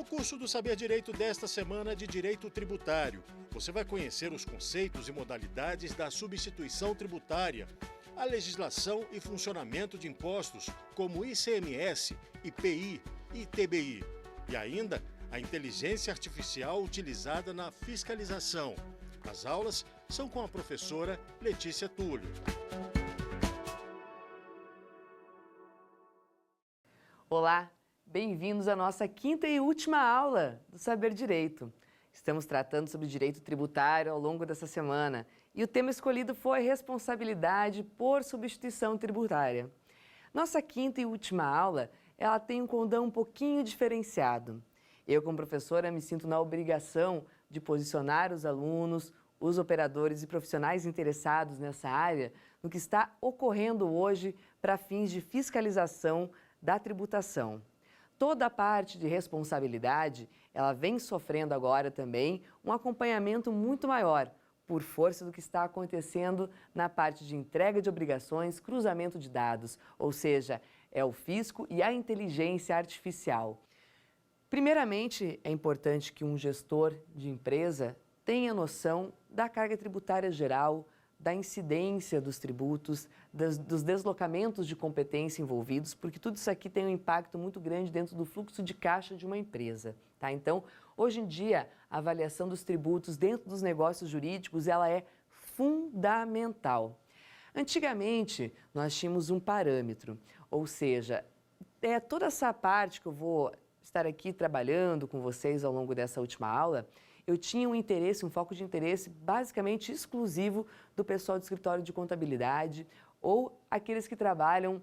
curso do Saber Direito desta semana de Direito Tributário. Você vai conhecer os conceitos e modalidades da substituição tributária, a legislação e funcionamento de impostos como ICMS, IPI e ITBI. E ainda a inteligência artificial utilizada na fiscalização. As aulas são com a professora Letícia Túlio. Olá, bem-vindos à nossa quinta e última aula do Saber Direito. Estamos tratando sobre direito tributário ao longo dessa semana e o tema escolhido foi responsabilidade por substituição tributária. Nossa quinta e última aula, ela tem um condão um pouquinho diferenciado. Eu, como professora, me sinto na obrigação de posicionar os alunos, os operadores e profissionais interessados nessa área no que está ocorrendo hoje para fins de fiscalização da tributação. Toda a parte de responsabilidade, ela vem sofrendo agora também um acompanhamento muito maior, por força do que está acontecendo na parte de entrega de obrigações, cruzamento de dados, ou seja, é o fisco e a inteligência artificial. Primeiramente, é importante que um gestor de empresa tenha noção da carga tributária geral, da incidência dos tributos, dos deslocamentos de competência envolvidos, porque tudo isso aqui tem um impacto muito grande dentro do fluxo de caixa de uma empresa, tá? Então, hoje em dia, a avaliação dos tributos dentro dos negócios jurídicos, ela é fundamental. Antigamente, nós tínhamos um parâmetro, ou seja, toda essa parte que eu vou estar aqui trabalhando com vocês ao longo dessa última aula, eu tinha um interesse, um foco de interesse basicamente exclusivo do pessoal do escritório de contabilidade ou aqueles que trabalham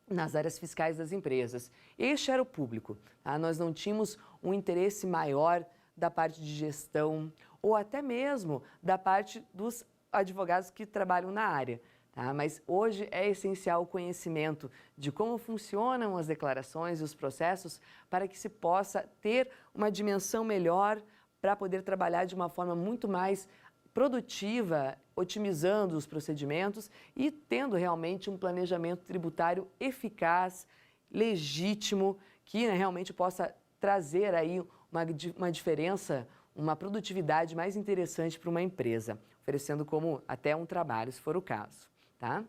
nas áreas fiscais das empresas. Este era o público, tá? Nós não tínhamos um interesse maior da parte de gestão ou até mesmo da parte dos advogados que trabalham na área. Tá? Mas hoje é essencial o conhecimento de como funcionam as declarações e os processos para que se possa ter uma dimensão melhor para poder trabalhar de uma forma muito mais produtiva, otimizando os procedimentos e tendo realmente um planejamento tributário eficaz, legítimo, que realmente possa trazer aí uma diferença, uma produtividade mais interessante para uma empresa, oferecendo como até um trabalho, se for o caso, tá?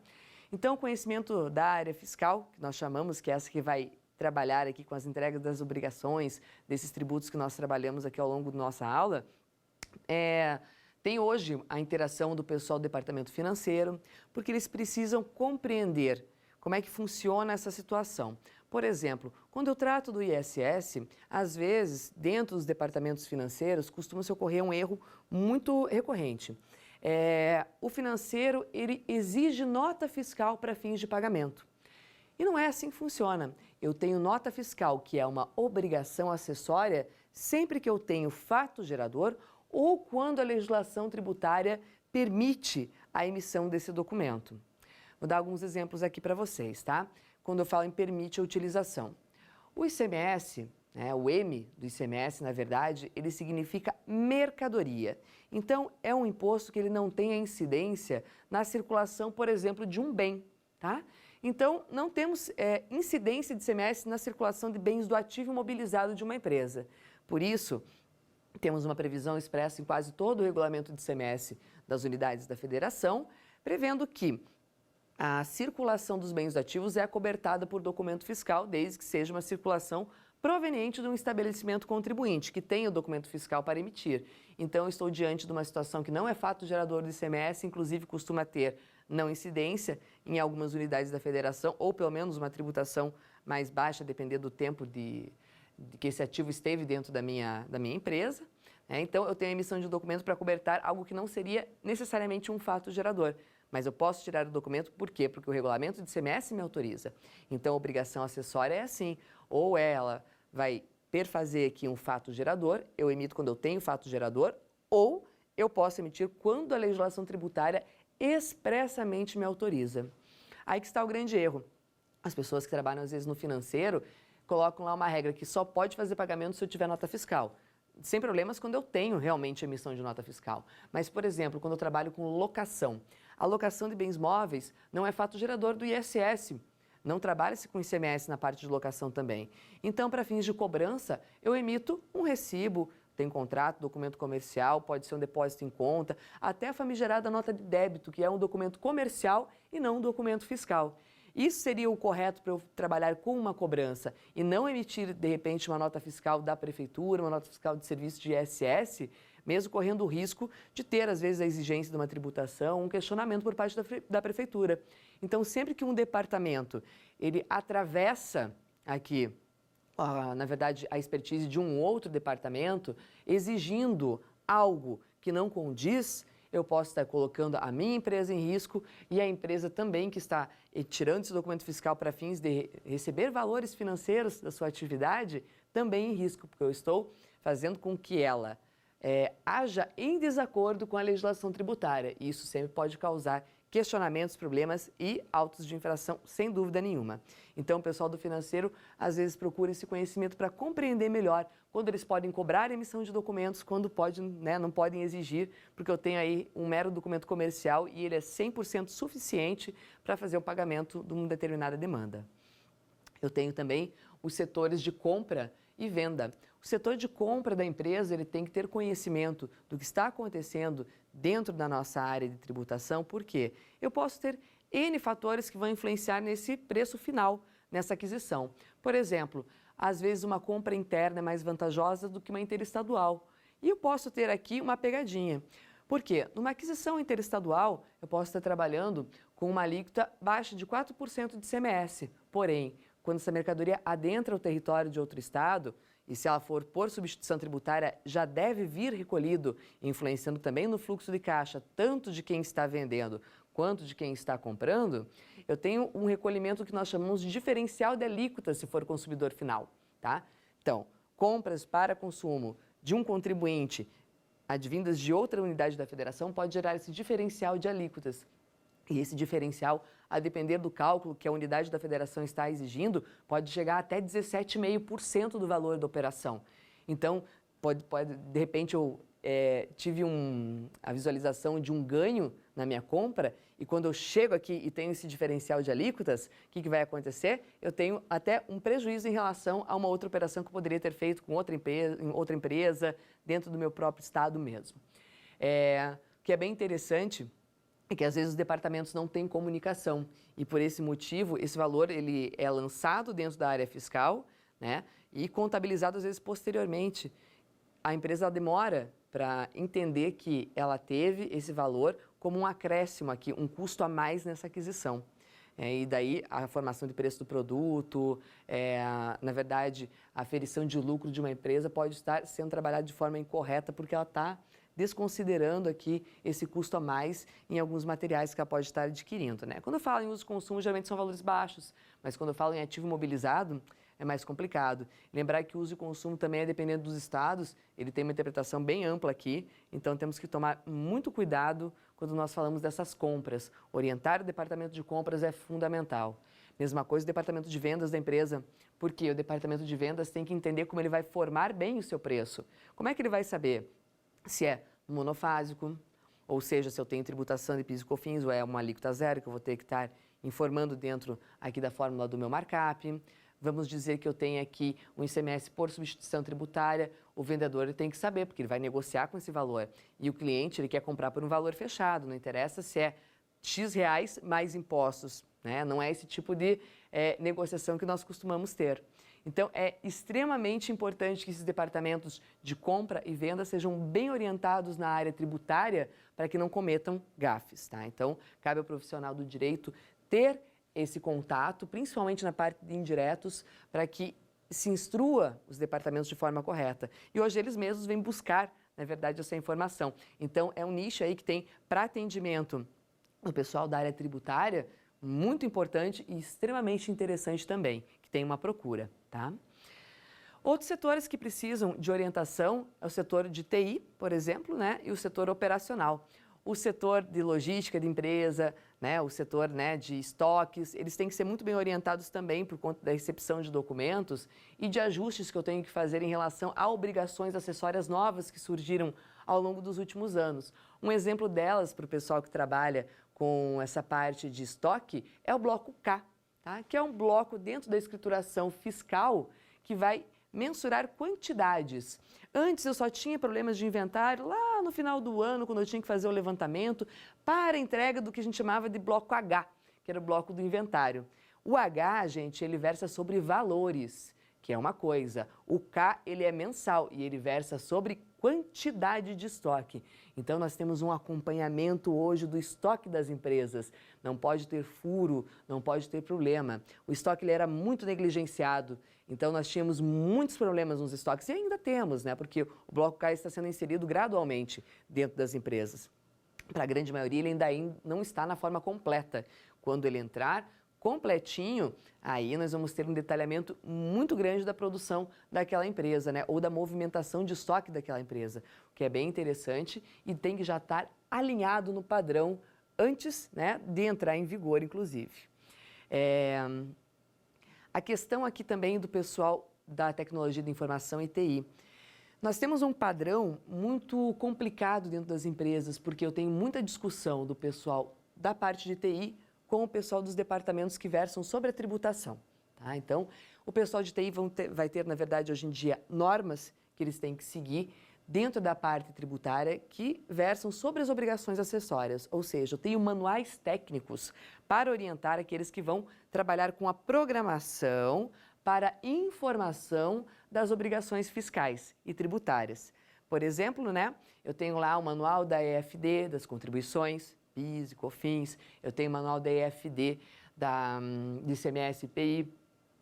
Então, o conhecimento da área fiscal, que nós chamamos, que é essa que vai trabalhar aqui com as entregas das obrigações, desses tributos que nós trabalhamos aqui ao longo da nossa aula, tem hoje a interação do pessoal do departamento financeiro, porque eles precisam compreender como é que funciona essa situação. Por exemplo, quando eu trato do ISS, às vezes, dentro dos departamentos financeiros, costuma-se ocorrer um erro muito recorrente. O financeiro, ele exige nota fiscal para fins de pagamento. E não é assim que funciona. Eu tenho nota fiscal, que é uma obrigação acessória, sempre que eu tenho fato gerador ou quando a legislação tributária permite a emissão desse documento. Vou dar alguns exemplos aqui para vocês, tá? Quando eu falo em permite a utilização. O ICMS, o M do ICMS, na verdade, ele significa mercadoria. Então, é um imposto que ele não tem a incidência na circulação, por exemplo, de um bem, tá? Então, não temos incidência de ICMS na circulação de bens do ativo imobilizado de uma empresa. Por isso, temos uma previsão expressa em quase todo o regulamento de ICMS das unidades da federação, prevendo que a circulação dos bens ativos é acobertada por documento fiscal, desde que seja uma circulação proveniente de um estabelecimento contribuinte, que tenha o documento fiscal para emitir. Então, estou diante de uma situação que não é fato gerador do ICMS, inclusive costuma ter não incidência em algumas unidades da federação, ou pelo menos uma tributação mais baixa, dependendo do tempo de que esse ativo esteve dentro da minha empresa. Então, eu tenho a emissão de um documento para cobertar algo que não seria necessariamente um fato gerador. Mas eu posso tirar o documento, por quê? Porque o regulamento de ICMS me autoriza. Então, a obrigação acessória é assim, ou ela vai perfazer aqui um fato gerador, eu emito quando eu tenho fato gerador, ou eu posso emitir quando a legislação tributária expressamente me autoriza. Aí que está o grande erro. As pessoas que trabalham, às vezes, no financeiro, colocam lá uma regra que só pode fazer pagamento se eu tiver nota fiscal. Sem problemas quando eu tenho realmente emissão de nota fiscal. Mas, por exemplo, quando eu trabalho com locação, a locação de bens móveis não é fato gerador do ISS. não trabalha-se com ICMS na parte de locação também. Então, para fins de cobrança, eu emito um recibo, tem contrato, documento comercial, pode ser um depósito em conta, até a famigerada nota de débito, que é um documento comercial e não um documento fiscal. Isso seria o correto para eu trabalhar com uma cobrança e não emitir, de repente, uma nota fiscal da prefeitura, uma nota fiscal de serviço de ISS, mesmo correndo o risco de ter, às vezes, a exigência de uma tributação, um questionamento por parte da prefeitura. Então, sempre que um departamento ele atravessa aqui, na verdade, a expertise de um outro departamento, exigindo algo que não condiz, eu posso estar colocando a minha empresa em risco e a empresa também que está tirando esse documento fiscal para fins de receber valores financeiros da sua atividade, também em risco, porque eu estou fazendo com que ela haja em desacordo com a legislação tributária. E isso sempre pode causar questionamentos, problemas e autos de infração, sem dúvida nenhuma. Então, o pessoal do financeiro, às vezes, procura esse conhecimento para compreender melhor quando eles podem cobrar a emissão de documentos, quando não podem exigir, porque eu tenho aí um mero documento comercial e ele é 100% suficiente para fazer o pagamento de uma determinada demanda. Eu tenho também os setores de compra e venda. O setor de compra da empresa ele tem que ter conhecimento do que está acontecendo dentro da nossa área de tributação, porque eu posso ter N fatores que vão influenciar nesse preço final, nessa aquisição. Por exemplo, às vezes uma compra interna é mais vantajosa do que uma interestadual. E eu posso ter aqui uma pegadinha. Por quê? Numa aquisição interestadual, eu posso estar trabalhando com uma alíquota baixa de 4% de ICMS. Porém, quando essa mercadoria adentra o território de outro estado, e se ela for por substituição tributária, já deve vir recolhido, influenciando também no fluxo de caixa, tanto de quem está vendendo quanto de quem está comprando, eu tenho um recolhimento que nós chamamos de diferencial de alíquota se for consumidor final, tá? Então, compras para consumo de um contribuinte advindas de outra unidade da federação pode gerar esse diferencial de alíquotas. E esse diferencial, a depender do cálculo que a unidade da federação está exigindo, pode chegar até 17,5% do valor da operação. Então, de repente, eu tive a visualização de um ganho na minha compra e quando eu chego aqui e tenho esse diferencial de alíquotas, o que vai acontecer? Eu tenho até um prejuízo em relação a uma outra operação que eu poderia ter feito com outra empresa dentro do meu próprio estado mesmo. O que é bem interessante é que às vezes os departamentos não têm comunicação e por esse motivo esse valor ele é lançado dentro da área fiscal, né, e contabilizado às vezes posteriormente. A empresa demora para entender que ela teve esse valor como um acréscimo aqui, um custo a mais nessa aquisição. E daí a formação de preço do produto, na verdade a aferição de lucro de uma empresa pode estar sendo trabalhada de forma incorreta porque ela está desconsiderando aqui esse custo a mais em alguns materiais que ela pode estar adquirindo, né? Quando eu falo em uso e consumo, geralmente são valores baixos, mas quando eu falo em ativo imobilizado, é mais complicado. Lembrar que o uso e consumo também é dependendo dos estados, ele tem uma interpretação bem ampla aqui, então temos que tomar muito cuidado quando nós falamos dessas compras. Orientar o departamento de compras é fundamental. Mesma coisa o departamento de vendas da empresa, porque o departamento de vendas tem que entender como ele vai formar bem o seu preço. Como é que ele vai saber se é monofásico, ou seja, se eu tenho tributação de PIS e COFINS ou é uma alíquota zero que eu vou ter que estar informando dentro aqui da fórmula do meu markup. Vamos dizer que eu tenho aqui um ICMS por substituição tributária, o vendedor ele tem que saber, porque ele vai negociar com esse valor. E o cliente ele quer comprar por um valor fechado, não interessa se é X reais mais impostos, né? Não é esse tipo de negociação que nós costumamos ter. Então, é extremamente importante que esses departamentos de compra e venda sejam bem orientados na área tributária para que não cometam gafes, tá? Então, cabe ao profissional do direito ter esse contato, principalmente na parte de indiretos, para que se instrua os departamentos de forma correta. E hoje eles mesmos vêm buscar, na verdade, essa informação. Então, é um nicho aí que tem para atendimento o pessoal da área tributária, muito importante e extremamente interessante também, que tem uma procura, tá? Outros setores que precisam de orientação é o setor de TI, por exemplo, né, e o setor operacional. O setor de logística de empresa, né, o setor, né, de estoques, eles têm que ser muito bem orientados também por conta da recepção de documentos e de ajustes que eu tenho que fazer em relação a obrigações acessórias novas que surgiram ao longo dos últimos anos. Um exemplo delas para o pessoal que trabalha com essa parte de estoque é o bloco K. tá? Que é um bloco dentro da escrituração fiscal que vai mensurar quantidades. Antes eu só tinha problemas de inventário lá no final do ano, quando eu tinha que fazer o levantamento para a entrega do que a gente chamava de bloco H, que era o bloco do inventário. O H, gente, ele versa sobre valores, que é uma coisa. O K, ele é mensal e ele versa sobre quantidade de estoque. Então, nós temos um acompanhamento hoje do estoque das empresas. Não pode ter furo, não pode ter problema. O estoque ele era muito negligenciado. Então, nós tínhamos muitos problemas nos estoques e ainda temos, né? Porque o bloco K está sendo inserido gradualmente dentro das empresas. Para a grande maioria, ele ainda não está na forma completa. Quando ele entrar completinho, aí nós vamos ter um detalhamento muito grande da produção daquela empresa, né? Ou da movimentação de estoque daquela empresa, o que é bem interessante e tem que já estar alinhado no padrão antes, né, de entrar em vigor, inclusive. A questão aqui também do pessoal da tecnologia de informação e TI. Nós temos um padrão muito complicado dentro das empresas, porque eu tenho muita discussão do pessoal da parte de TI com o pessoal dos departamentos que versam sobre a tributação. Tá? Então, o pessoal de TI vai ter, na verdade, hoje em dia, normas que eles têm que seguir dentro da parte tributária que versam sobre as obrigações acessórias, ou seja, eu tenho manuais técnicos para orientar aqueles que vão trabalhar com a programação para informação das obrigações fiscais e tributárias. Por exemplo, né, eu tenho lá o manual da EFD, das contribuições, PIS e COFINS, eu tenho o manual da EFD, de ICMS e IPI,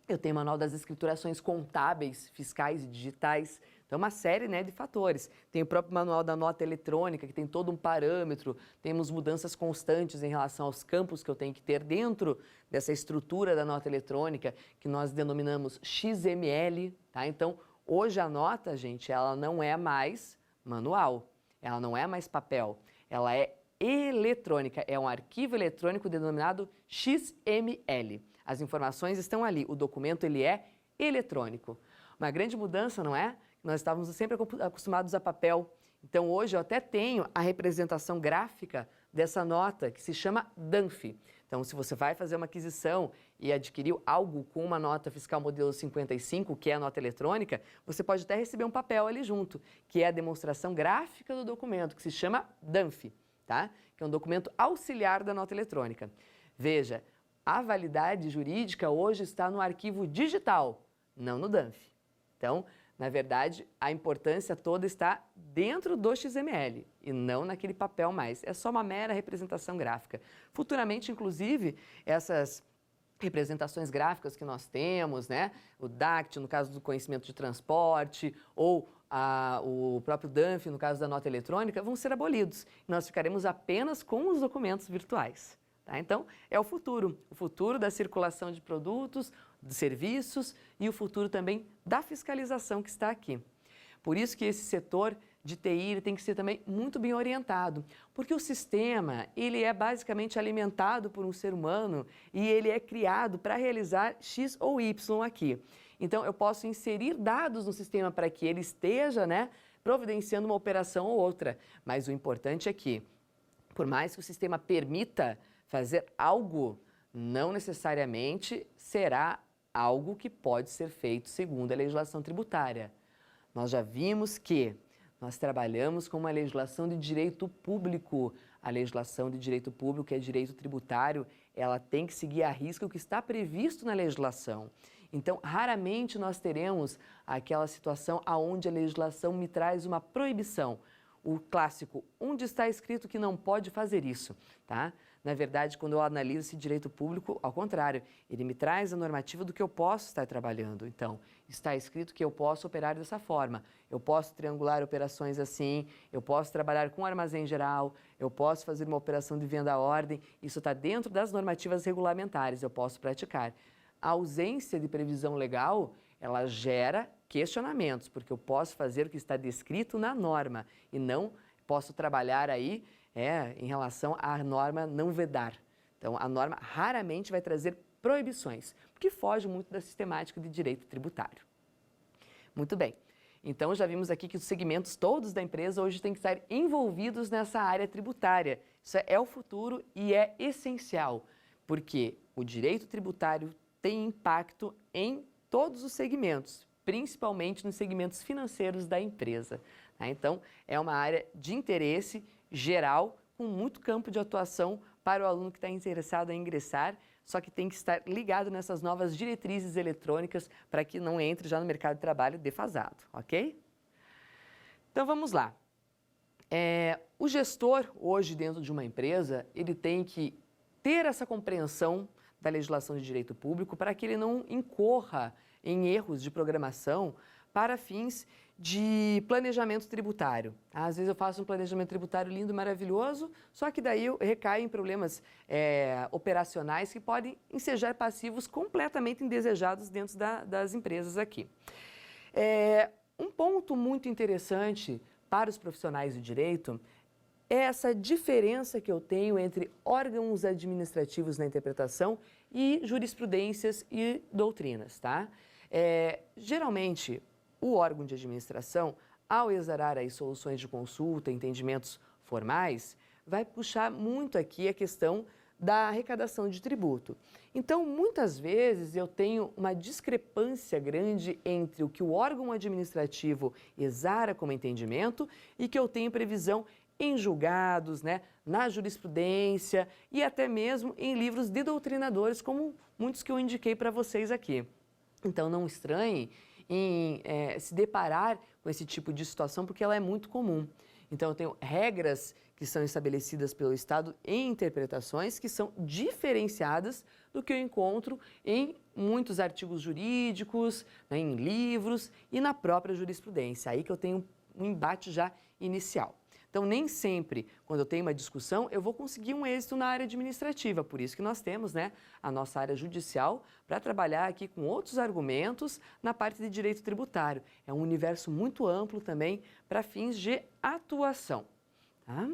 eu tenho o manual das escriturações contábeis, fiscais e digitais. Então, uma série, né, de fatores. Tem o próprio manual da nota eletrônica, que tem todo um parâmetro, temos mudanças constantes em relação aos campos que eu tenho que ter dentro dessa estrutura da nota eletrônica, que nós denominamos XML, tá? Então, hoje a nota, gente, ela não é mais manual, ela não é mais papel, ela é eletrônica, é um arquivo eletrônico denominado XML. As informações estão ali, o documento ele é eletrônico. Uma grande mudança, não é? Nós estávamos sempre acostumados a papel. Então, hoje eu até tenho a representação gráfica dessa nota, que se chama DANF. Então, se você vai fazer uma aquisição e adquiriu algo com uma nota fiscal modelo 55, que é a nota eletrônica, você pode até receber um papel ali junto, que é a demonstração gráfica do documento, que se chama DANF, tá? Que é um documento auxiliar da nota eletrônica. Veja, a validade jurídica hoje está no arquivo digital, não no DANF. Então, na verdade, a importância toda está dentro do XML e não naquele papel mais. É só uma mera representação gráfica. Futuramente, inclusive, essas representações gráficas que nós temos, né? O DACT, no caso do conhecimento de transporte, ou o próprio DANF, no caso da nota eletrônica, vão ser abolidos. Nós ficaremos apenas com os documentos virtuais. Tá? Então, é o futuro da circulação de produtos, de serviços e o futuro também da fiscalização que está aqui. Por isso que esse setor de TI ele tem que ser também muito bem orientado, porque o sistema ele é basicamente alimentado por um ser humano e ele é criado para realizar X ou Y aqui. Então, eu posso inserir dados no sistema para que ele esteja, né, providenciando uma operação ou outra, mas o importante é que, por mais que o sistema permita fazer algo, não necessariamente será algo que pode ser feito segundo a legislação tributária. Nós já vimos que nós trabalhamos com uma legislação de direito público. A legislação de direito público, que é direito tributário, ela tem que seguir à risca o que está previsto na legislação. Então, raramente nós teremos aquela situação onde a legislação me traz uma proibição. O clássico, onde está escrito que não pode fazer isso, tá? Na verdade, quando eu analiso esse direito público, ao contrário, ele me traz a normativa do que eu posso estar trabalhando. Então, está escrito que eu posso operar dessa forma, eu posso triangular operações assim, eu posso trabalhar com armazém geral, eu posso fazer uma operação de venda à ordem, isso está dentro das normativas regulamentares, eu posso praticar. A ausência de previsão legal, ela gera questionamentos, porque eu posso fazer o que está descrito na norma e não posso trabalhar aí em relação à norma não vedar. Então, a norma raramente vai trazer proibições, porque foge muito da sistemática de direito tributário. Muito bem. Então, já vimos aqui que os segmentos todos da empresa hoje têm que estar envolvidos nessa área tributária. Isso é o futuro e é essencial, porque o direito tributário tem impacto em todos os segmentos, principalmente nos segmentos financeiros da empresa. Tá? Então, é uma área de interesse geral, com muito campo de atuação para o aluno que está interessado em ingressar, só que tem que estar ligado nessas novas diretrizes eletrônicas para que não entre já no mercado de trabalho defasado, ok? Então, vamos lá. O gestor, hoje, dentro de uma empresa, ele tem que ter essa compreensão da legislação de direito público para que ele não incorra em erros de programação para fins de planejamento tributário. Às vezes eu faço um planejamento tributário lindo, maravilhoso, só que daí eu recaio em problemas operacionais que podem ensejar passivos completamente indesejados dentro das empresas aqui. Um ponto muito interessante para os profissionais do direito é essa diferença que eu tenho entre órgãos administrativos na interpretação e jurisprudências e doutrinas, tá? Geralmente, o órgão de administração, ao exarar aí soluções de consulta, entendimentos formais, vai puxar muito aqui a questão da arrecadação de tributo. Então, muitas vezes, eu tenho uma discrepância grande entre o que o órgão administrativo exara como entendimento e que eu tenho previsão em julgados, né, na jurisprudência e até mesmo em livros de doutrinadores, como muitos que eu indiquei para vocês aqui. Então, não estranhem em se deparar com esse tipo de situação, porque ela é muito comum. Então, eu tenho regras que são estabelecidas pelo Estado em interpretações que são diferenciadas do que eu encontro em muitos artigos jurídicos, né, em livros e na própria jurisprudência. Aí que eu tenho um embate já inicial. Então, nem sempre, quando eu tenho uma discussão, eu vou conseguir um êxito na área administrativa. Por isso que nós temos, né, a nossa área judicial para trabalhar aqui com outros argumentos na parte de direito tributário. É um universo muito amplo também para fins de atuação. Tá?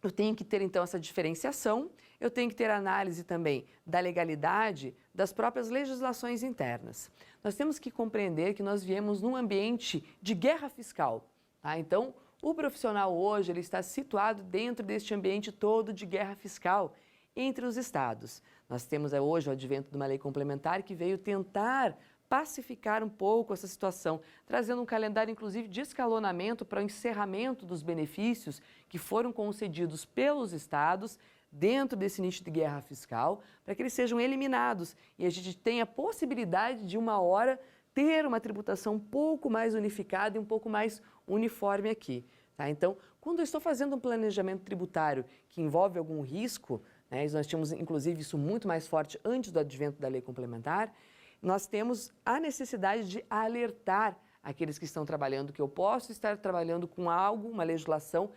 Eu tenho que ter, então, essa diferenciação. Eu tenho que ter análise também da legalidade das próprias legislações internas. Nós temos que compreender que nós viemos num ambiente de guerra fiscal. Tá? Então, o profissional hoje ele está situado dentro deste ambiente todo de guerra fiscal entre os estados. Nós temos hoje o advento de uma lei complementar que veio tentar pacificar um pouco essa situação, trazendo um calendário, inclusive, de escalonamento para o encerramento dos benefícios que foram concedidos pelos estados dentro desse nicho de guerra fiscal, para que eles sejam eliminados e a gente tenha a possibilidade de, uma hora, ter uma tributação um pouco mais unificada e um pouco mais uniforme aqui. Tá? Então, quando eu estou fazendo um planejamento tributário que envolve algum risco, né, nós tínhamos inclusive isso muito mais forte antes do advento da lei complementar, nós temos a necessidade de alertar aqueles que estão trabalhando que eu posso estar trabalhando com algo, uma legislação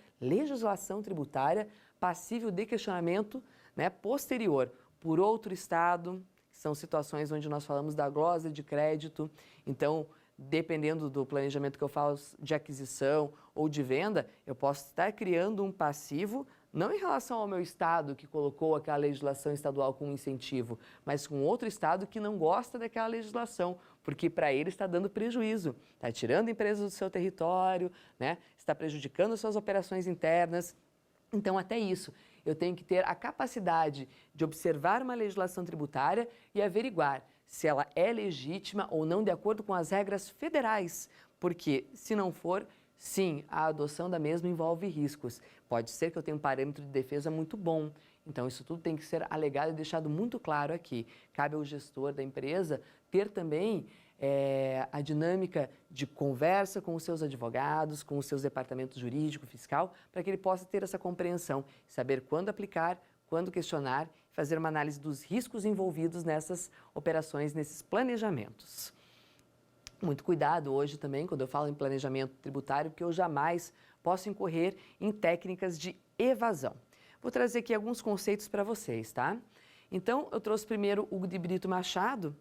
tributária passível de questionamento, né, posterior por outro estado. São situações onde nós falamos da glosa de crédito. Então, dependendo do planejamento que eu faço de aquisição ou de venda, eu posso estar criando um passivo, não em relação ao meu estado que colocou aquela legislação estadual como incentivo, mas com outro estado que não gosta daquela legislação, porque para ele está dando prejuízo, está tirando empresas do seu território, né? Está prejudicando as suas operações internas. Então, até isso, eu tenho que ter a capacidade de observar uma legislação tributária e averiguar se ela é legítima ou não de acordo com as regras federais, porque se não for, sim, a adoção da mesma envolve riscos. Pode ser que eu tenha um parâmetro de defesa muito bom, então isso tudo tem que ser alegado e deixado muito claro aqui. Cabe ao gestor da empresa ter também a dinâmica de conversa com os seus advogados, com os seus departamentos jurídico, fiscal, para que ele possa ter essa compreensão, saber quando aplicar, quando questionar, fazer uma análise dos riscos envolvidos nessas operações, nesses planejamentos. Muito cuidado hoje também, quando eu falo em planejamento tributário, porque eu jamais posso incorrer em técnicas de evasão. Vou trazer aqui alguns conceitos para vocês, tá? Então, eu trouxe primeiro o Hugo de Brito Machado,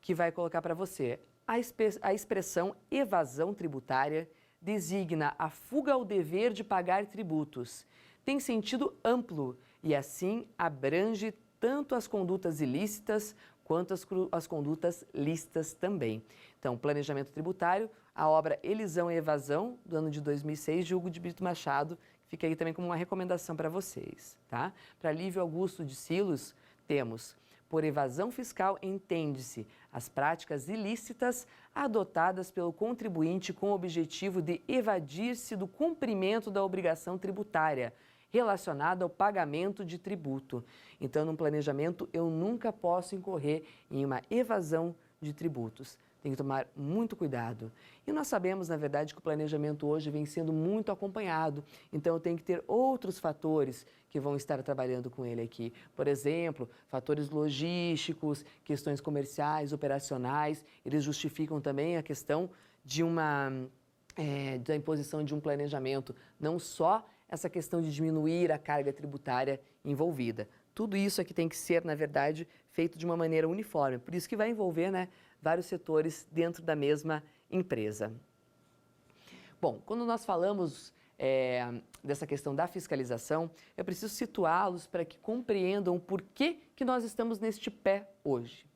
que vai colocar para você a expressão evasão tributária designa a fuga ao dever de pagar tributos. Tem sentido amplo e, assim, abrange tanto as condutas ilícitas quanto as condutas lícitas também. Então, planejamento tributário, a obra Elisão e Evasão, do ano de 2006, de Hugo de Brito Machado, que fica aí também como uma recomendação para vocês, tá? Para Lívio Augusto de Silos, temos: por evasão fiscal, entende-se as práticas ilícitas adotadas pelo contribuinte com o objetivo de evadir-se do cumprimento da obrigação tributária relacionada ao pagamento de tributo. Então, no planejamento, eu nunca posso incorrer em uma evasão de tributos. Tem que tomar muito cuidado. E nós sabemos, na verdade, que o planejamento hoje vem sendo muito acompanhado. Então, eu tenho que ter outros fatores que vão estar trabalhando com ele aqui. Por exemplo, fatores logísticos, questões comerciais, operacionais. Eles justificam também a questão de da imposição de um planejamento. Não só essa questão de diminuir a carga tributária envolvida. Tudo isso aqui tem que ser, na verdade, feito de uma maneira uniforme. Por isso que vai envolver, né, vários setores dentro da mesma empresa. Bom, quando nós falamos dessa questão da fiscalização, eu preciso situá-los para que compreendam o porquê que nós estamos neste pé hoje.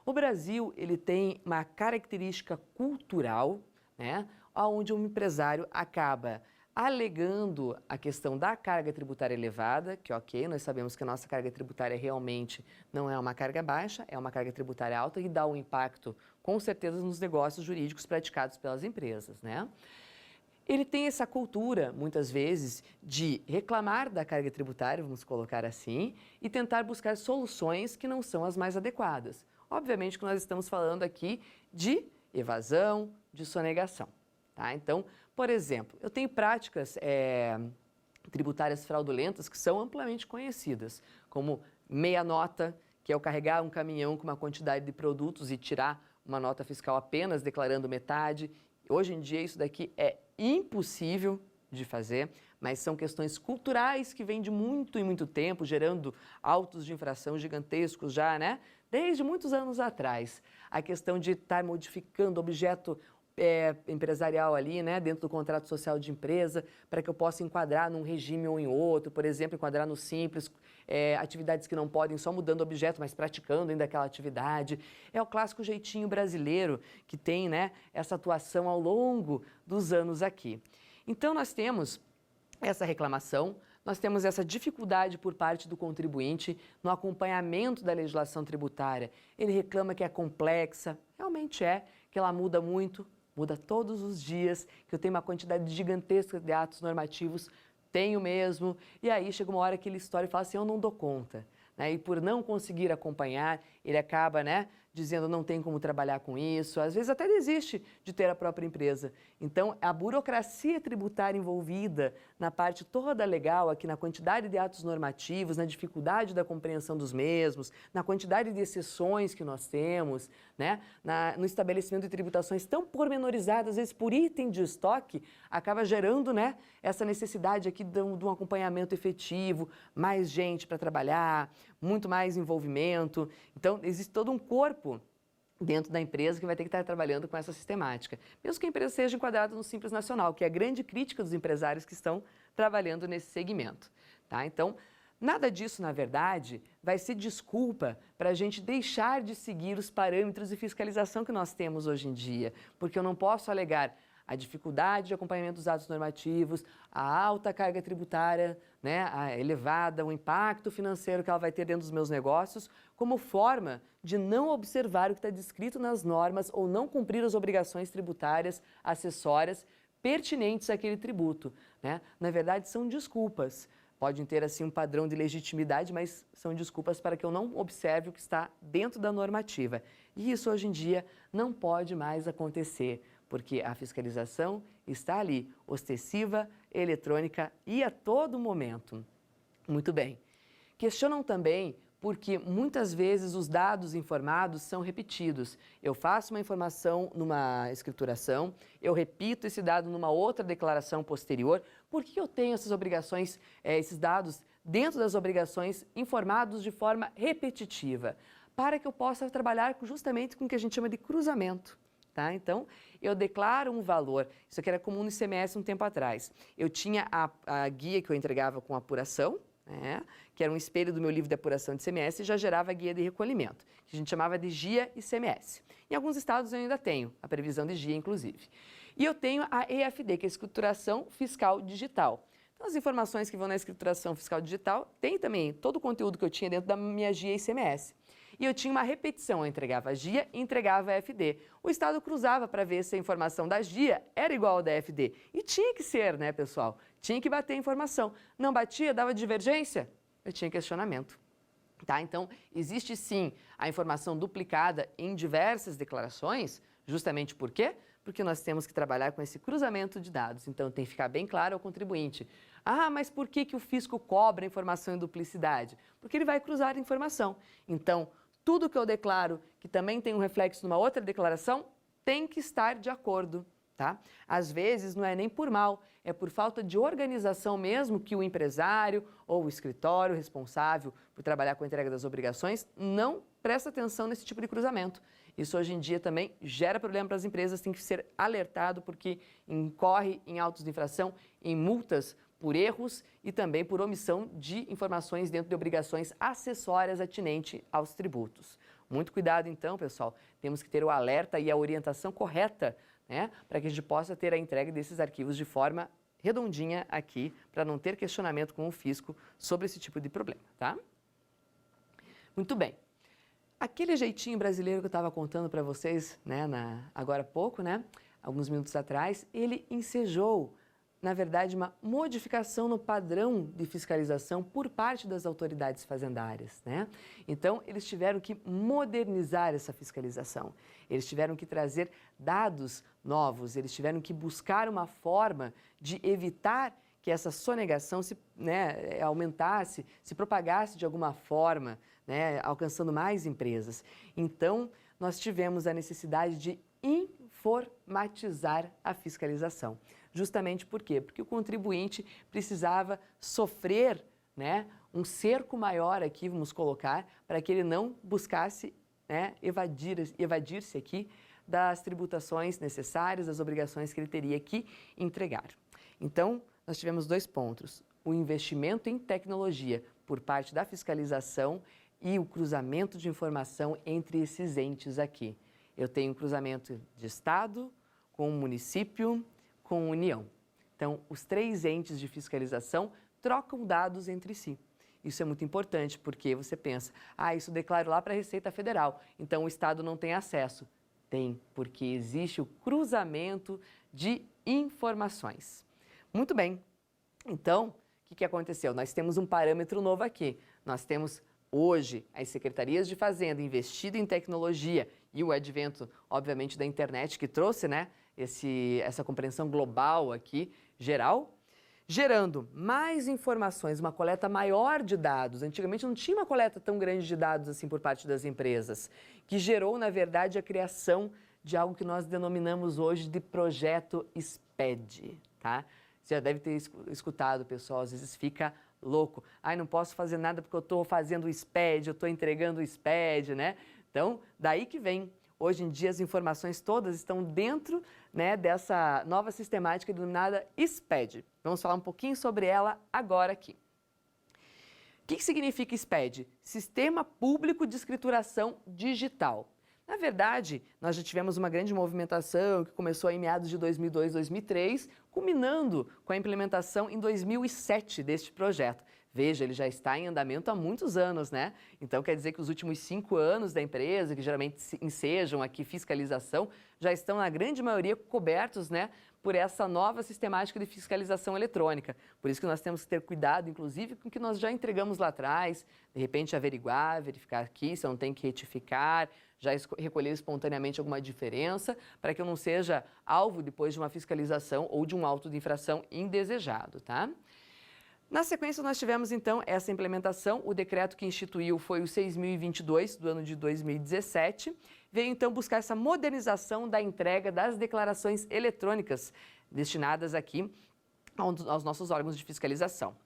O Brasil, ele tem uma característica cultural, né, onde um empresário acaba alegando a questão da carga tributária elevada, que ok, nós sabemos que a nossa carga tributária realmente não é uma carga baixa, é uma carga tributária alta e dá um impacto, com certeza, nos negócios jurídicos praticados pelas empresas, né? Ele tem essa cultura, muitas vezes, de reclamar da carga tributária, vamos colocar assim, e tentar buscar soluções que não são as mais adequadas. Obviamente que nós estamos falando aqui de evasão, de sonegação, tá? Então, por exemplo, eu tenho práticas tributárias fraudulentas que são amplamente conhecidas, como meia nota, que é o carregar um caminhão com uma quantidade de produtos e tirar uma nota fiscal apenas declarando metade. Hoje em dia isso daqui é impossível de fazer, mas são questões culturais que vêm de muito e muito tempo, gerando autos de infração gigantescos já, né? Desde muitos anos atrás. A questão de estar modificando objeto empresarial ali, né, dentro do contrato social de empresa, para que eu possa enquadrar num regime ou em outro, por exemplo, enquadrar no simples, atividades que não podem, só mudando objeto, mas praticando ainda aquela atividade. É o clássico jeitinho brasileiro que tem, né, essa atuação ao longo dos anos aqui. Então, nós temos essa reclamação, nós temos essa dificuldade por parte do contribuinte no acompanhamento da legislação tributária. Ele reclama que é complexa, realmente que ela muda muito, muda todos os dias, que eu tenho uma quantidade gigantesca de atos normativos, tenho mesmo, e aí chega uma hora que ele estoura e fala assim, eu não dou conta, né? E por não conseguir acompanhar, ele acaba, né, dizendo não tem como trabalhar com isso, às vezes até desiste de ter a própria empresa. Então, a burocracia tributária envolvida na parte toda legal, aqui na quantidade de atos normativos, na dificuldade da compreensão dos mesmos, na quantidade de exceções que nós temos, né, no estabelecimento de tributações tão pormenorizadas, às vezes por item de estoque, acaba gerando, né, essa necessidade aqui de um acompanhamento efetivo, mais gente para trabalhar, muito mais envolvimento. Então, existe todo um corpo dentro da empresa que vai ter que estar trabalhando com essa sistemática. Mesmo que a empresa seja enquadrada no Simples Nacional, que é a grande crítica dos empresários que estão trabalhando nesse segmento, tá? Então, nada disso, na verdade, vai ser desculpa para a gente deixar de seguir os parâmetros de fiscalização que nós temos hoje em dia, porque eu não posso alegar a dificuldade de acompanhamento dos atos normativos, a alta carga tributária, né, a elevada, o impacto financeiro que ela vai ter dentro dos meus negócios, como forma de não observar o que está descrito nas normas ou não cumprir as obrigações tributárias acessórias pertinentes àquele tributo, né? Na verdade, são desculpas. Podem ter, assim, um padrão de legitimidade, mas são desculpas para que eu não observe o que está dentro da normativa. E isso, hoje em dia, não pode mais acontecer, porque a fiscalização está ali, ostensiva, eletrônica e a todo momento. Muito bem. Questionam também porque muitas vezes os dados informados são repetidos. Eu faço uma informação numa escrituração, eu repito esse dado numa outra declaração posterior. Por que eu tenho essas obrigações, esses dados dentro das obrigações informados de forma repetitiva? Para que eu possa trabalhar justamente com o que a gente chama de cruzamento. Tá? Então, eu declaro um valor, isso aqui era comum no ICMS um tempo atrás. Eu tinha a guia que eu entregava com apuração, né, que era um espelho do meu livro de apuração de ICMS, e já gerava a guia de recolhimento, que a gente chamava de GIA ICMS. Em alguns estados eu ainda tenho a previsão de GIA, inclusive. E eu tenho a EFD, que é a Escrituração Fiscal Digital. Então, as informações que vão na escrituração fiscal digital, tem também todo o conteúdo que eu tinha dentro da minha GIA ICMS. E eu tinha uma repetição, eu entregava a GIA e entregava a FD. O Estado cruzava para ver se a informação da GIA era igual à da FD. E tinha que ser, né, pessoal? Tinha que bater a informação. Não batia, dava divergência? Eu tinha questionamento. Tá? Então, existe sim a informação duplicada em diversas declarações, justamente por quê? Porque nós temos que trabalhar com esse cruzamento de dados. Então, tem que ficar bem claro ao contribuinte. Ah, mas por que o fisco cobra informação em duplicidade? Porque ele vai cruzar a informação. Então, tudo que eu declaro, que também tem um reflexo numa outra declaração, tem que estar de acordo. Tá? Às vezes não é nem por mal, é por falta de organização mesmo que o empresário ou o escritório responsável por trabalhar com a entrega das obrigações não presta atenção nesse tipo de cruzamento. Isso hoje em dia também gera problema para as empresas, tem que ser alertado porque incorre em autos de infração, em multas por erros e também por omissão de informações dentro de obrigações acessórias atinentes aos tributos. Muito cuidado então, pessoal, temos que ter o alerta e a orientação correta, né, para que a gente possa ter a entrega desses arquivos de forma redondinha aqui, para não ter questionamento com o fisco sobre esse tipo de problema, tá? Muito bem. Aquele jeitinho brasileiro que eu estava contando para vocês, né, agora há pouco, né, alguns minutos atrás, ele ensejou, na verdade, uma modificação no padrão de fiscalização por parte das autoridades fazendárias, né? Então, eles tiveram que modernizar essa fiscalização, eles tiveram que trazer dados novos, eles tiveram que buscar uma forma de evitar que essa sonegação aumentasse, se propagasse de alguma forma, né, alcançando mais empresas. Então, nós tivemos a necessidade de informatizar a fiscalização. Justamente por quê? Porque o contribuinte precisava sofrer, né, um cerco maior aqui, vamos colocar, para que ele não buscasse, né, evadir-se aqui das tributações necessárias, das obrigações que ele teria que entregar. Então, nós tivemos dois pontos: o investimento em tecnologia por parte da fiscalização e o cruzamento de informação entre esses entes aqui. Eu tenho um cruzamento de Estado com o município, com a União. Então, os três entes de fiscalização trocam dados entre si. Isso é muito importante, porque você pensa, isso declaro lá para a Receita Federal, então o Estado não tem acesso. Tem, porque existe o cruzamento de informações. Muito bem. Então, o que aconteceu? Nós temos um parâmetro novo aqui. Nós temos hoje as secretarias de Fazenda investindo em tecnologia e o advento, obviamente, da internet que trouxe, né, essa compreensão global aqui, geral, gerando mais informações, uma coleta maior de dados. Antigamente não tinha uma coleta tão grande de dados assim por parte das empresas, que gerou, na verdade, a criação de algo que nós denominamos hoje de projeto SPED, tá? Você já deve ter escutado, pessoal, às vezes fica louco. Não posso fazer nada porque eu estou fazendo o SPED, eu estou entregando o SPED, né? Então, daí que vem. Hoje em dia, as informações todas estão dentro, né, dessa nova sistemática denominada SPED. Vamos falar um pouquinho sobre ela agora aqui. O que significa SPED? Sistema Público de Escrituração Digital. Na verdade, nós já tivemos uma grande movimentação que começou em meados de 2002, 2003, culminando com a implementação em 2007 deste projeto. Veja, ele já está em andamento há muitos anos, né? Então, quer dizer que os últimos 5 anos da empresa, que geralmente ensejam aqui fiscalização, já estão, na grande maioria, cobertos, né, por essa nova sistemática de fiscalização eletrônica. Por isso que nós temos que ter cuidado, inclusive, com o que nós já entregamos lá atrás, de repente averiguar, verificar aqui se eu não tenho que retificar, já recolher espontaneamente alguma diferença, para que eu não seja alvo depois de uma fiscalização ou de um auto de infração indesejado, tá? Na sequência, nós tivemos, então, essa implementação. O decreto que instituiu foi o 6.022, do ano de 2017. Veio, então, buscar essa modernização da entrega das declarações eletrônicas destinadas aqui aos nossos órgãos de fiscalização.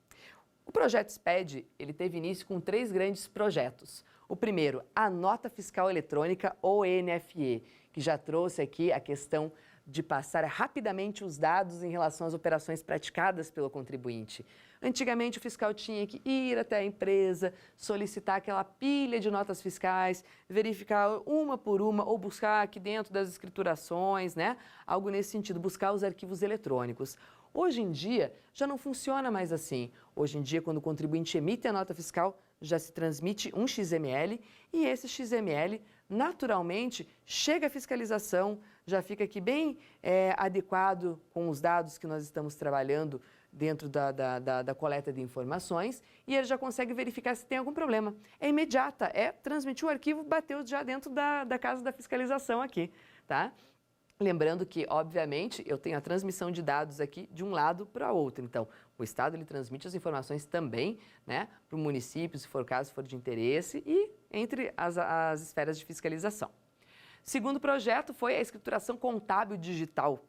O projeto SPED, ele teve início com 3 grandes projetos. O primeiro, a Nota Fiscal Eletrônica, ou NFE, que já trouxe aqui a questão de passar rapidamente os dados em relação às operações praticadas pelo contribuinte. Antigamente, o fiscal tinha que ir até a empresa, solicitar aquela pilha de notas fiscais, verificar uma por uma ou buscar aqui dentro das escriturações, né? Algo nesse sentido, buscar os arquivos eletrônicos. Hoje em dia, já não funciona mais assim. Hoje em dia, quando o contribuinte emite a nota fiscal, já se transmite um XML e esse XML, naturalmente, chega à fiscalização, já fica aqui bem adequado com os dados que nós estamos trabalhando dentro da coleta de informações e ele já consegue verificar se tem algum problema. É imediata, transmitiu o arquivo, bateu já dentro da casa da fiscalização aqui, tá? Lembrando que, obviamente, eu tenho a transmissão de dados aqui de um lado para outro. Então, o Estado ele transmite as informações também, né, para o município, se for o caso, se for de interesse, e entre as esferas de fiscalização. Segundo projeto foi a escrituração contábil digital,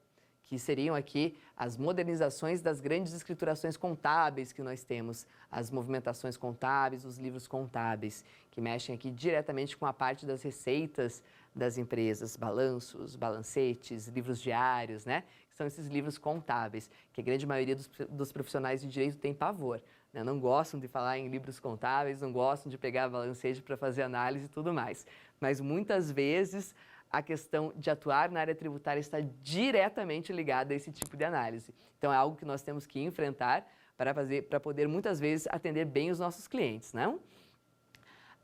que seriam aqui as modernizações das grandes escriturações contábeis que nós temos, as movimentações contábeis, os livros contábeis, que mexem aqui diretamente com a parte das receitas das empresas, balanços, balancetes, livros diários, né? São esses livros contábeis, que a grande maioria dos profissionais de direito tem pavor, né? Não gostam de falar em livros contábeis, não gostam de pegar balancete para fazer análise e tudo mais. Mas muitas vezes a questão de atuar na área tributária está diretamente ligada a esse tipo de análise. Então é algo que nós temos que enfrentar para poder muitas vezes atender bem os nossos clientes, não?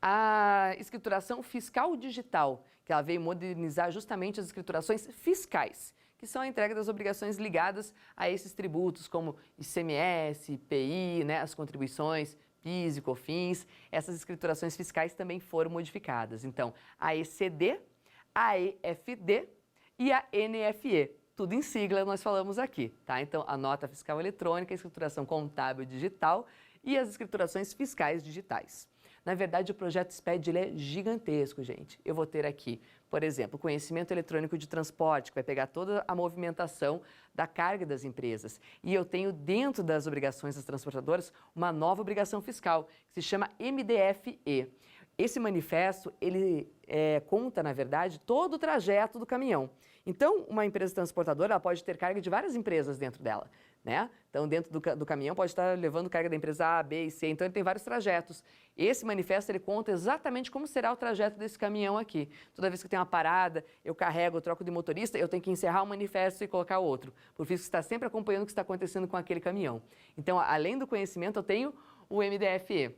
A escrituração fiscal digital, que ela veio modernizar justamente as escriturações fiscais, que são a entrega das obrigações ligadas a esses tributos, como ICMS, IPI, né, as contribuições, PIS e COFINS. Essas escriturações fiscais também foram modificadas. Então, a ECD, a EFD e a NFE. Tudo em sigla nós falamos aqui, tá? Então, a nota fiscal eletrônica, a escrituração contábil digital e as escriturações fiscais digitais. Na verdade, o projeto SPED ele é gigantesco, gente. Eu vou ter aqui, por exemplo, conhecimento eletrônico de transporte, que vai pegar toda a movimentação da carga das empresas. E eu tenho dentro das obrigações das transportadoras uma nova obrigação fiscal, que se chama MDFE. Esse manifesto, ele conta, na verdade, todo o trajeto do caminhão. Então, uma empresa transportadora ela pode ter carga de várias empresas dentro dela, né? Então, dentro do caminhão pode estar levando carga da empresa A, B e C. Então, ele tem vários trajetos. Esse manifesto, ele conta exatamente como será o trajeto desse caminhão aqui. Toda vez que tem uma parada, eu carrego, eu troco de motorista, eu tenho que encerrar o manifesto e colocar outro. Por isso, está sempre acompanhando o que está acontecendo com aquele caminhão. Então, além do conhecimento, eu tenho o MDFE.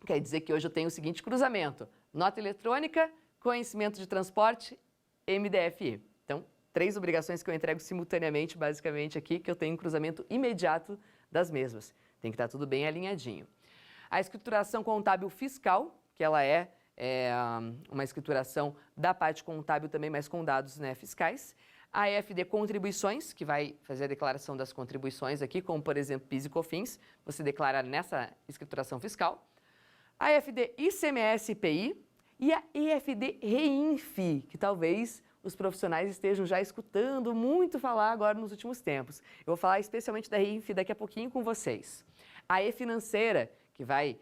Quer dizer que hoje eu tenho o seguinte cruzamento: nota eletrônica, conhecimento de transporte, MDFE. Então, 3 obrigações que eu entrego simultaneamente, basicamente aqui, que eu tenho um cruzamento imediato das mesmas. Tem que estar tudo bem alinhadinho. A escrituração contábil fiscal, que ela é uma escrituração da parte contábil também, mas com dados, né, fiscais. A EFD contribuições, que vai fazer a declaração das contribuições aqui, como por exemplo PIS e COFINS, você declara nessa escrituração fiscal. A EFD ICMS IPI e a EFD REINF, que talvez os profissionais estejam já escutando muito falar agora nos últimos tempos. Eu vou falar especialmente da REINF daqui a pouquinho com vocês. A E-Financeira, que vai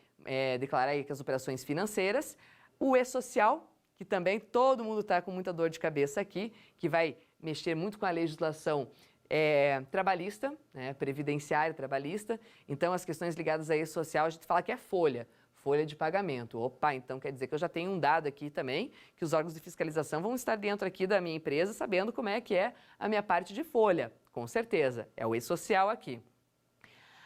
declarar aí que as operações financeiras. O E-Social, que também todo mundo está com muita dor de cabeça aqui, que vai mexer muito com a legislação trabalhista, né, previdenciária, trabalhista. Então, as questões ligadas a E-Social, a gente fala que é folha de pagamento. Opa, então quer dizer que eu já tenho um dado aqui também, que os órgãos de fiscalização vão estar dentro aqui da minha empresa, sabendo como é que é a minha parte de folha. Com certeza, é o E-Social aqui.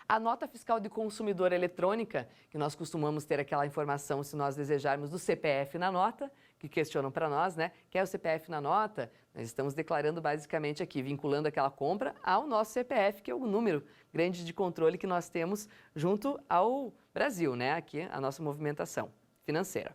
A nota fiscal de consumidor eletrônica, que nós costumamos ter aquela informação, se nós desejarmos, do CPF na nota, que questionam para nós, né? Quer o CPF na nota? Nós estamos declarando basicamente aqui, vinculando aquela compra ao nosso CPF, que é o número grande de controle que nós temos junto ao Brasil, né? Aqui a nossa movimentação financeira.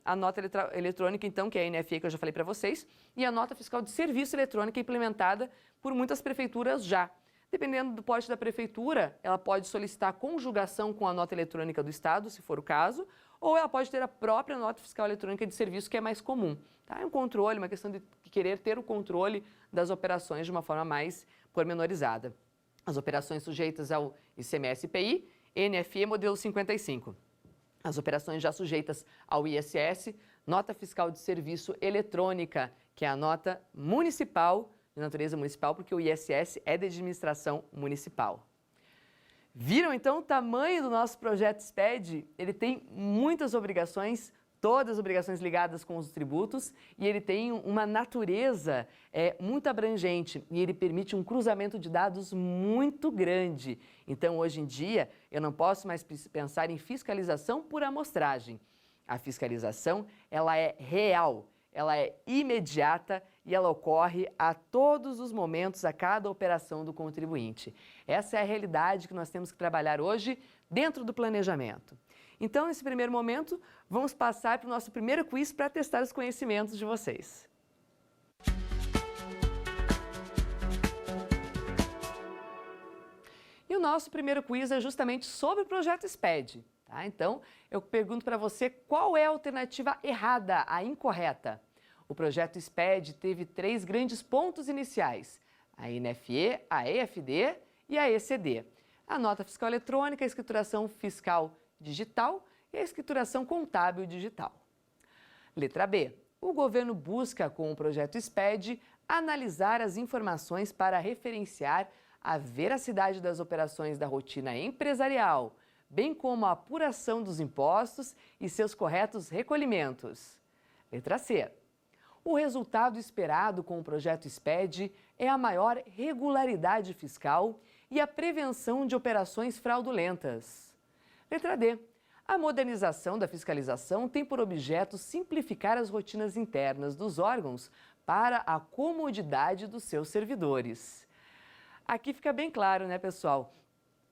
A nota eletrônica, então, que é a NFE, que eu já falei para vocês, e a nota fiscal de serviço eletrônica implementada por muitas prefeituras já. Dependendo do porte da prefeitura, ela pode solicitar conjugação com a nota eletrônica do Estado, se for o caso, ou ela pode ter a própria nota fiscal eletrônica de serviço, que é mais comum. Tá? É um controle, uma questão de querer ter o controle das operações de uma forma mais pormenorizada. As operações sujeitas ao ICMS-IPI, NFE modelo 55. As operações já sujeitas ao ISS, nota fiscal de serviço eletrônica, que é a nota municipal, de natureza municipal, porque o ISS é de administração municipal. Viram então o tamanho do nosso projeto SPED? Ele tem muitas obrigações, todas as obrigações ligadas com os tributos e ele tem uma natureza muito abrangente e ele permite um cruzamento de dados muito grande. Então, hoje em dia, eu não posso mais pensar em fiscalização por amostragem. A fiscalização, ela é real, ela é imediata e ela ocorre a todos os momentos, a cada operação do contribuinte. Essa é a realidade que nós temos que trabalhar hoje dentro do planejamento. Então, nesse primeiro momento, vamos passar para o nosso primeiro quiz para testar os conhecimentos de vocês. E o nosso primeiro quiz é justamente sobre o projeto SPED. Tá? Então, eu pergunto para você qual é a alternativa errada, a incorreta. O projeto SPED teve 3 grandes pontos iniciais: a NFE, a EFD e a ECD. A nota fiscal eletrônica, a escrituração fiscal digital e a escrituração contábil digital. Letra B. O governo busca, com o projeto SPED, analisar as informações para referenciar a veracidade das operações da rotina empresarial, bem como a apuração dos impostos e seus corretos recolhimentos. Letra C. O resultado esperado com o projeto SPED é a maior regularidade fiscal e a prevenção de operações fraudulentas. Letra D. A modernização da fiscalização tem por objeto simplificar as rotinas internas dos órgãos para a comodidade dos seus servidores. Aqui fica bem claro, né, pessoal?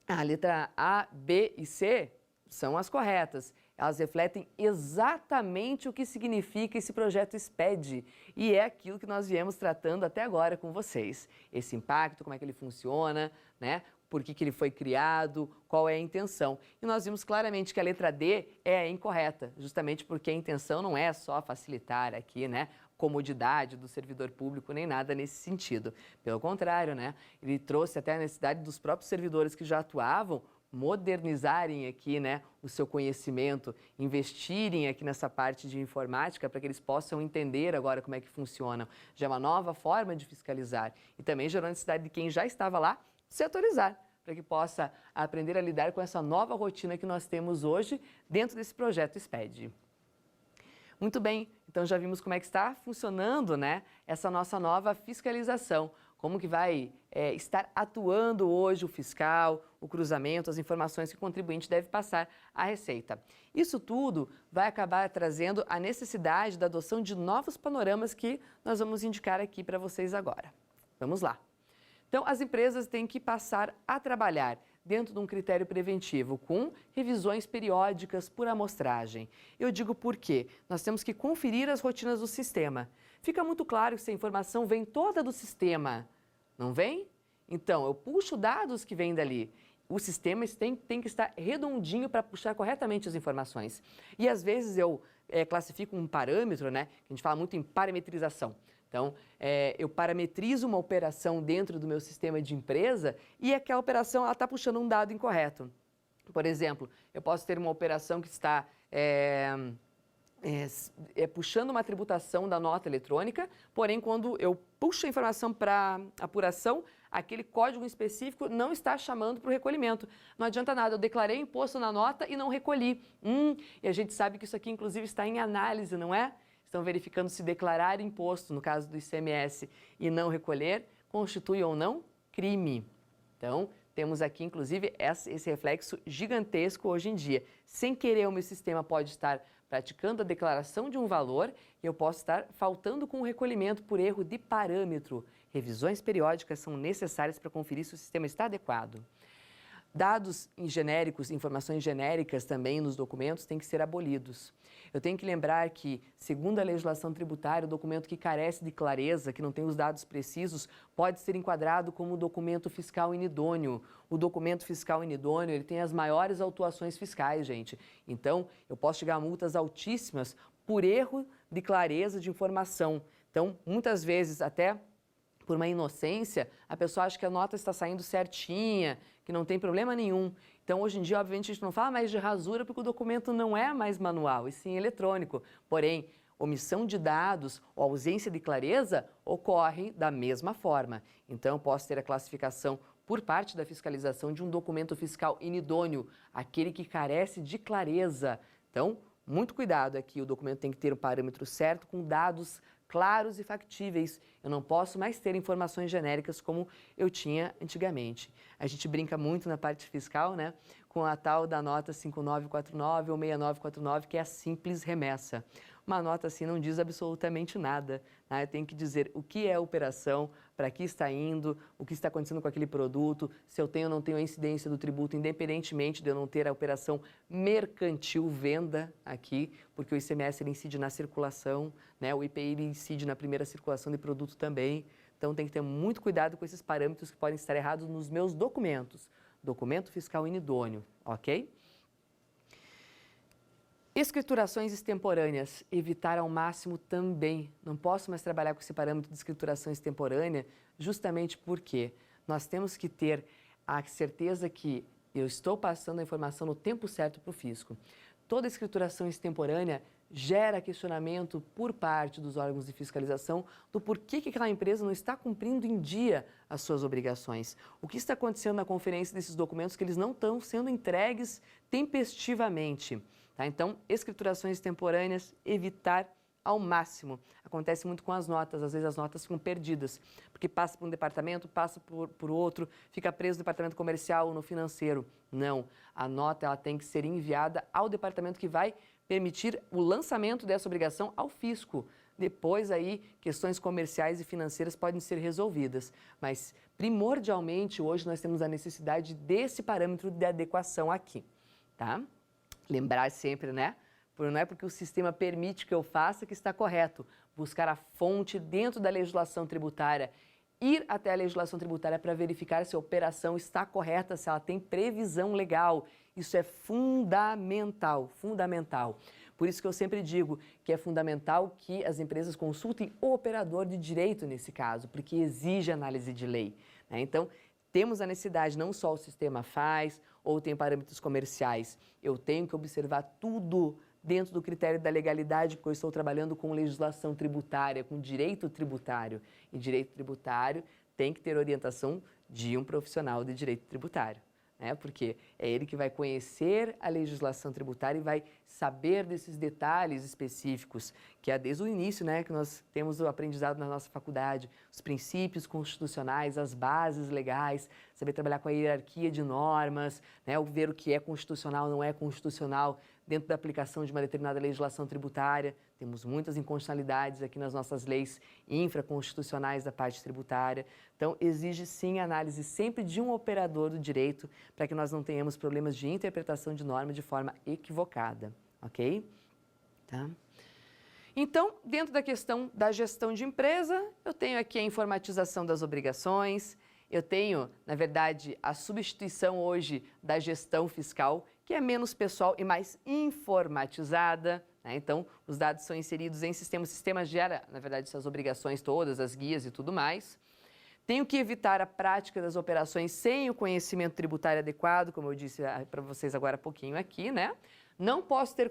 A letra A, B e C são as corretas. Elas refletem exatamente o que significa esse projeto SPED e é aquilo que nós viemos tratando até agora com vocês. Esse impacto, como é que ele funciona, né? Por que ele foi criado, qual é a intenção. E nós vimos claramente que a letra D é a incorreta, justamente porque a intenção não é só facilitar aqui, né, comodidade do servidor público, nem nada nesse sentido. Pelo contrário, né, ele trouxe até a necessidade dos próprios servidores que já atuavam modernizarem aqui, né, o seu conhecimento, investirem aqui nessa parte de informática para que eles possam entender agora como é que funciona. Já é uma nova forma de fiscalizar e também gerou a necessidade de quem já estava lá se atualizar, para que possa aprender a lidar com essa nova rotina que nós temos hoje dentro desse projeto SPED. Muito bem, então já vimos como é que está funcionando, né, essa nossa nova fiscalização. Como que vai estar atuando hoje o fiscal, o cruzamento, as informações que o contribuinte deve passar à Receita. Isso tudo vai acabar trazendo a necessidade da adoção de novos panoramas que nós vamos indicar aqui para vocês agora. Vamos lá. Então, as empresas têm que passar a trabalhar dentro de um critério preventivo, com revisões periódicas por amostragem. Eu digo por quê? Nós temos que conferir as rotinas do sistema. Fica muito claro que se a informação vem toda do sistema, não vem? Então, eu puxo dados que vêm dali. O sistema tem que estar redondinho para puxar corretamente as informações. E, às vezes, eu classifico um parâmetro, né? A gente fala muito em parametrização. Então, eu parametrizo uma operação dentro do meu sistema de empresa e aquela operação está puxando um dado incorreto. Por exemplo, eu posso ter uma operação que está puxando uma tributação da nota eletrônica, porém, quando eu puxo a informação para apuração, aquele código específico não está chamando para o recolhimento. Não adianta nada, eu declarei imposto na nota e não recolhi. E a gente sabe que isso aqui, inclusive, está em análise, não é? Estão verificando se declarar imposto, no caso do ICMS, e não recolher, constitui ou não crime. Então, temos aqui, inclusive, esse reflexo gigantesco hoje em dia. Sem querer, o meu sistema pode estar praticando a declaração de um valor e eu posso estar faltando com o recolhimento por erro de parâmetro. Revisões periódicas são necessárias para conferir se o sistema está adequado. Dados genéricos, informações genéricas também nos documentos têm que ser abolidos. Eu tenho que lembrar que, segundo a legislação tributária, o documento que carece de clareza, que não tem os dados precisos, pode ser enquadrado como documento fiscal inidôneo. O documento fiscal inidôneo, ele tem as maiores autuações fiscais, gente. Então, eu posso chegar a multas altíssimas por erro de clareza de informação. Então, muitas vezes, até por uma inocência, a pessoa acha que a nota está saindo certinha, que não tem problema nenhum. Então, hoje em dia, obviamente, a gente não fala mais de rasura porque o documento não é mais manual, e sim eletrônico. Porém, omissão de dados ou ausência de clareza ocorre da mesma forma. Então, eu posso ter a classificação por parte da fiscalização de um documento fiscal inidôneo, aquele que carece de clareza. Então, muito cuidado aqui, o documento tem que ter o parâmetro certo, com dados claros e factíveis. Eu não posso mais ter informações genéricas como eu tinha antigamente. A gente brinca muito na parte fiscal, né, com a tal da nota 5949 ou 6949, que é a simples remessa. Uma nota assim não diz absolutamente nada, né? Tem que dizer o que é a operação, para que está indo, o que está acontecendo com aquele produto, se eu tenho ou não tenho a incidência do tributo, independentemente de eu não ter a operação mercantil venda aqui, porque o ICMS ele incide na circulação, né? O IPI ele incide na primeira circulação de produto também. Então tem que ter muito cuidado com esses parâmetros que podem estar errados nos meus documentos. Documento fiscal inidôneo, ok? Escriturações extemporâneas, evitar ao máximo também. Não posso mais trabalhar com esse parâmetro de escrituração extemporânea, justamente porque nós temos que ter a certeza que eu estou passando a informação no tempo certo para o fisco. Toda escrituração extemporânea gera questionamento por parte dos órgãos de fiscalização do porquê que aquela empresa não está cumprindo em dia as suas obrigações. O que está acontecendo na conferência desses documentos que eles não estão sendo entregues tempestivamente. Tá? Então, escriturações extemporâneas, evitar ao máximo. Acontece muito com as notas, às vezes as notas ficam perdidas, porque passa por um departamento, passa por outro, fica preso no departamento comercial ou no financeiro. Não, a nota ela tem que ser enviada ao departamento que vai permitir o lançamento dessa obrigação ao fisco. Depois aí, questões comerciais e financeiras podem ser resolvidas, mas primordialmente hoje nós temos a necessidade desse parâmetro de adequação aqui, tá? Lembrar sempre, né? Não é porque o sistema permite que eu faça que está correto. Buscar a fonte dentro da legislação tributária, ir até a legislação tributária para verificar se a operação está correta, se ela tem previsão legal. Isso é fundamental, fundamental. Por isso que eu sempre digo que é fundamental que as empresas consultem o operador de direito nesse caso, porque exige análise de lei, né? Então, temos a necessidade, não só o sistema faz, ou tem parâmetros comerciais. Eu tenho que observar tudo dentro do critério da legalidade, porque eu estou trabalhando com legislação tributária, com direito tributário. E direito tributário tem que ter orientação de um profissional de direito tributário, né? Porque é ele que vai conhecer a legislação tributária e vai saber desses detalhes específicos, que é desde o início, né, que nós temos o aprendizado na nossa faculdade, os princípios constitucionais, as bases legais, saber trabalhar com a hierarquia de normas, né, ver o que é constitucional, não é constitucional, dentro da aplicação de uma determinada legislação tributária. Temos muitas inconstitucionalidades aqui nas nossas leis infraconstitucionais da parte tributária. Então, exige sim a análise sempre de um operador do direito para que nós não tenhamos problemas de interpretação de norma de forma equivocada, ok? Tá? Então, dentro da questão da gestão de empresa, eu tenho aqui a informatização das obrigações, eu tenho, na verdade, a substituição hoje da gestão fiscal, que é menos pessoal e mais informatizada, né? Então, os dados são inseridos em sistemas, o sistema gera, na verdade, essas obrigações todas, as guias e tudo mais. Tenho que evitar a prática das operações sem o conhecimento tributário adequado, como eu disse para vocês agora há pouquinho aqui, né? Não posso ter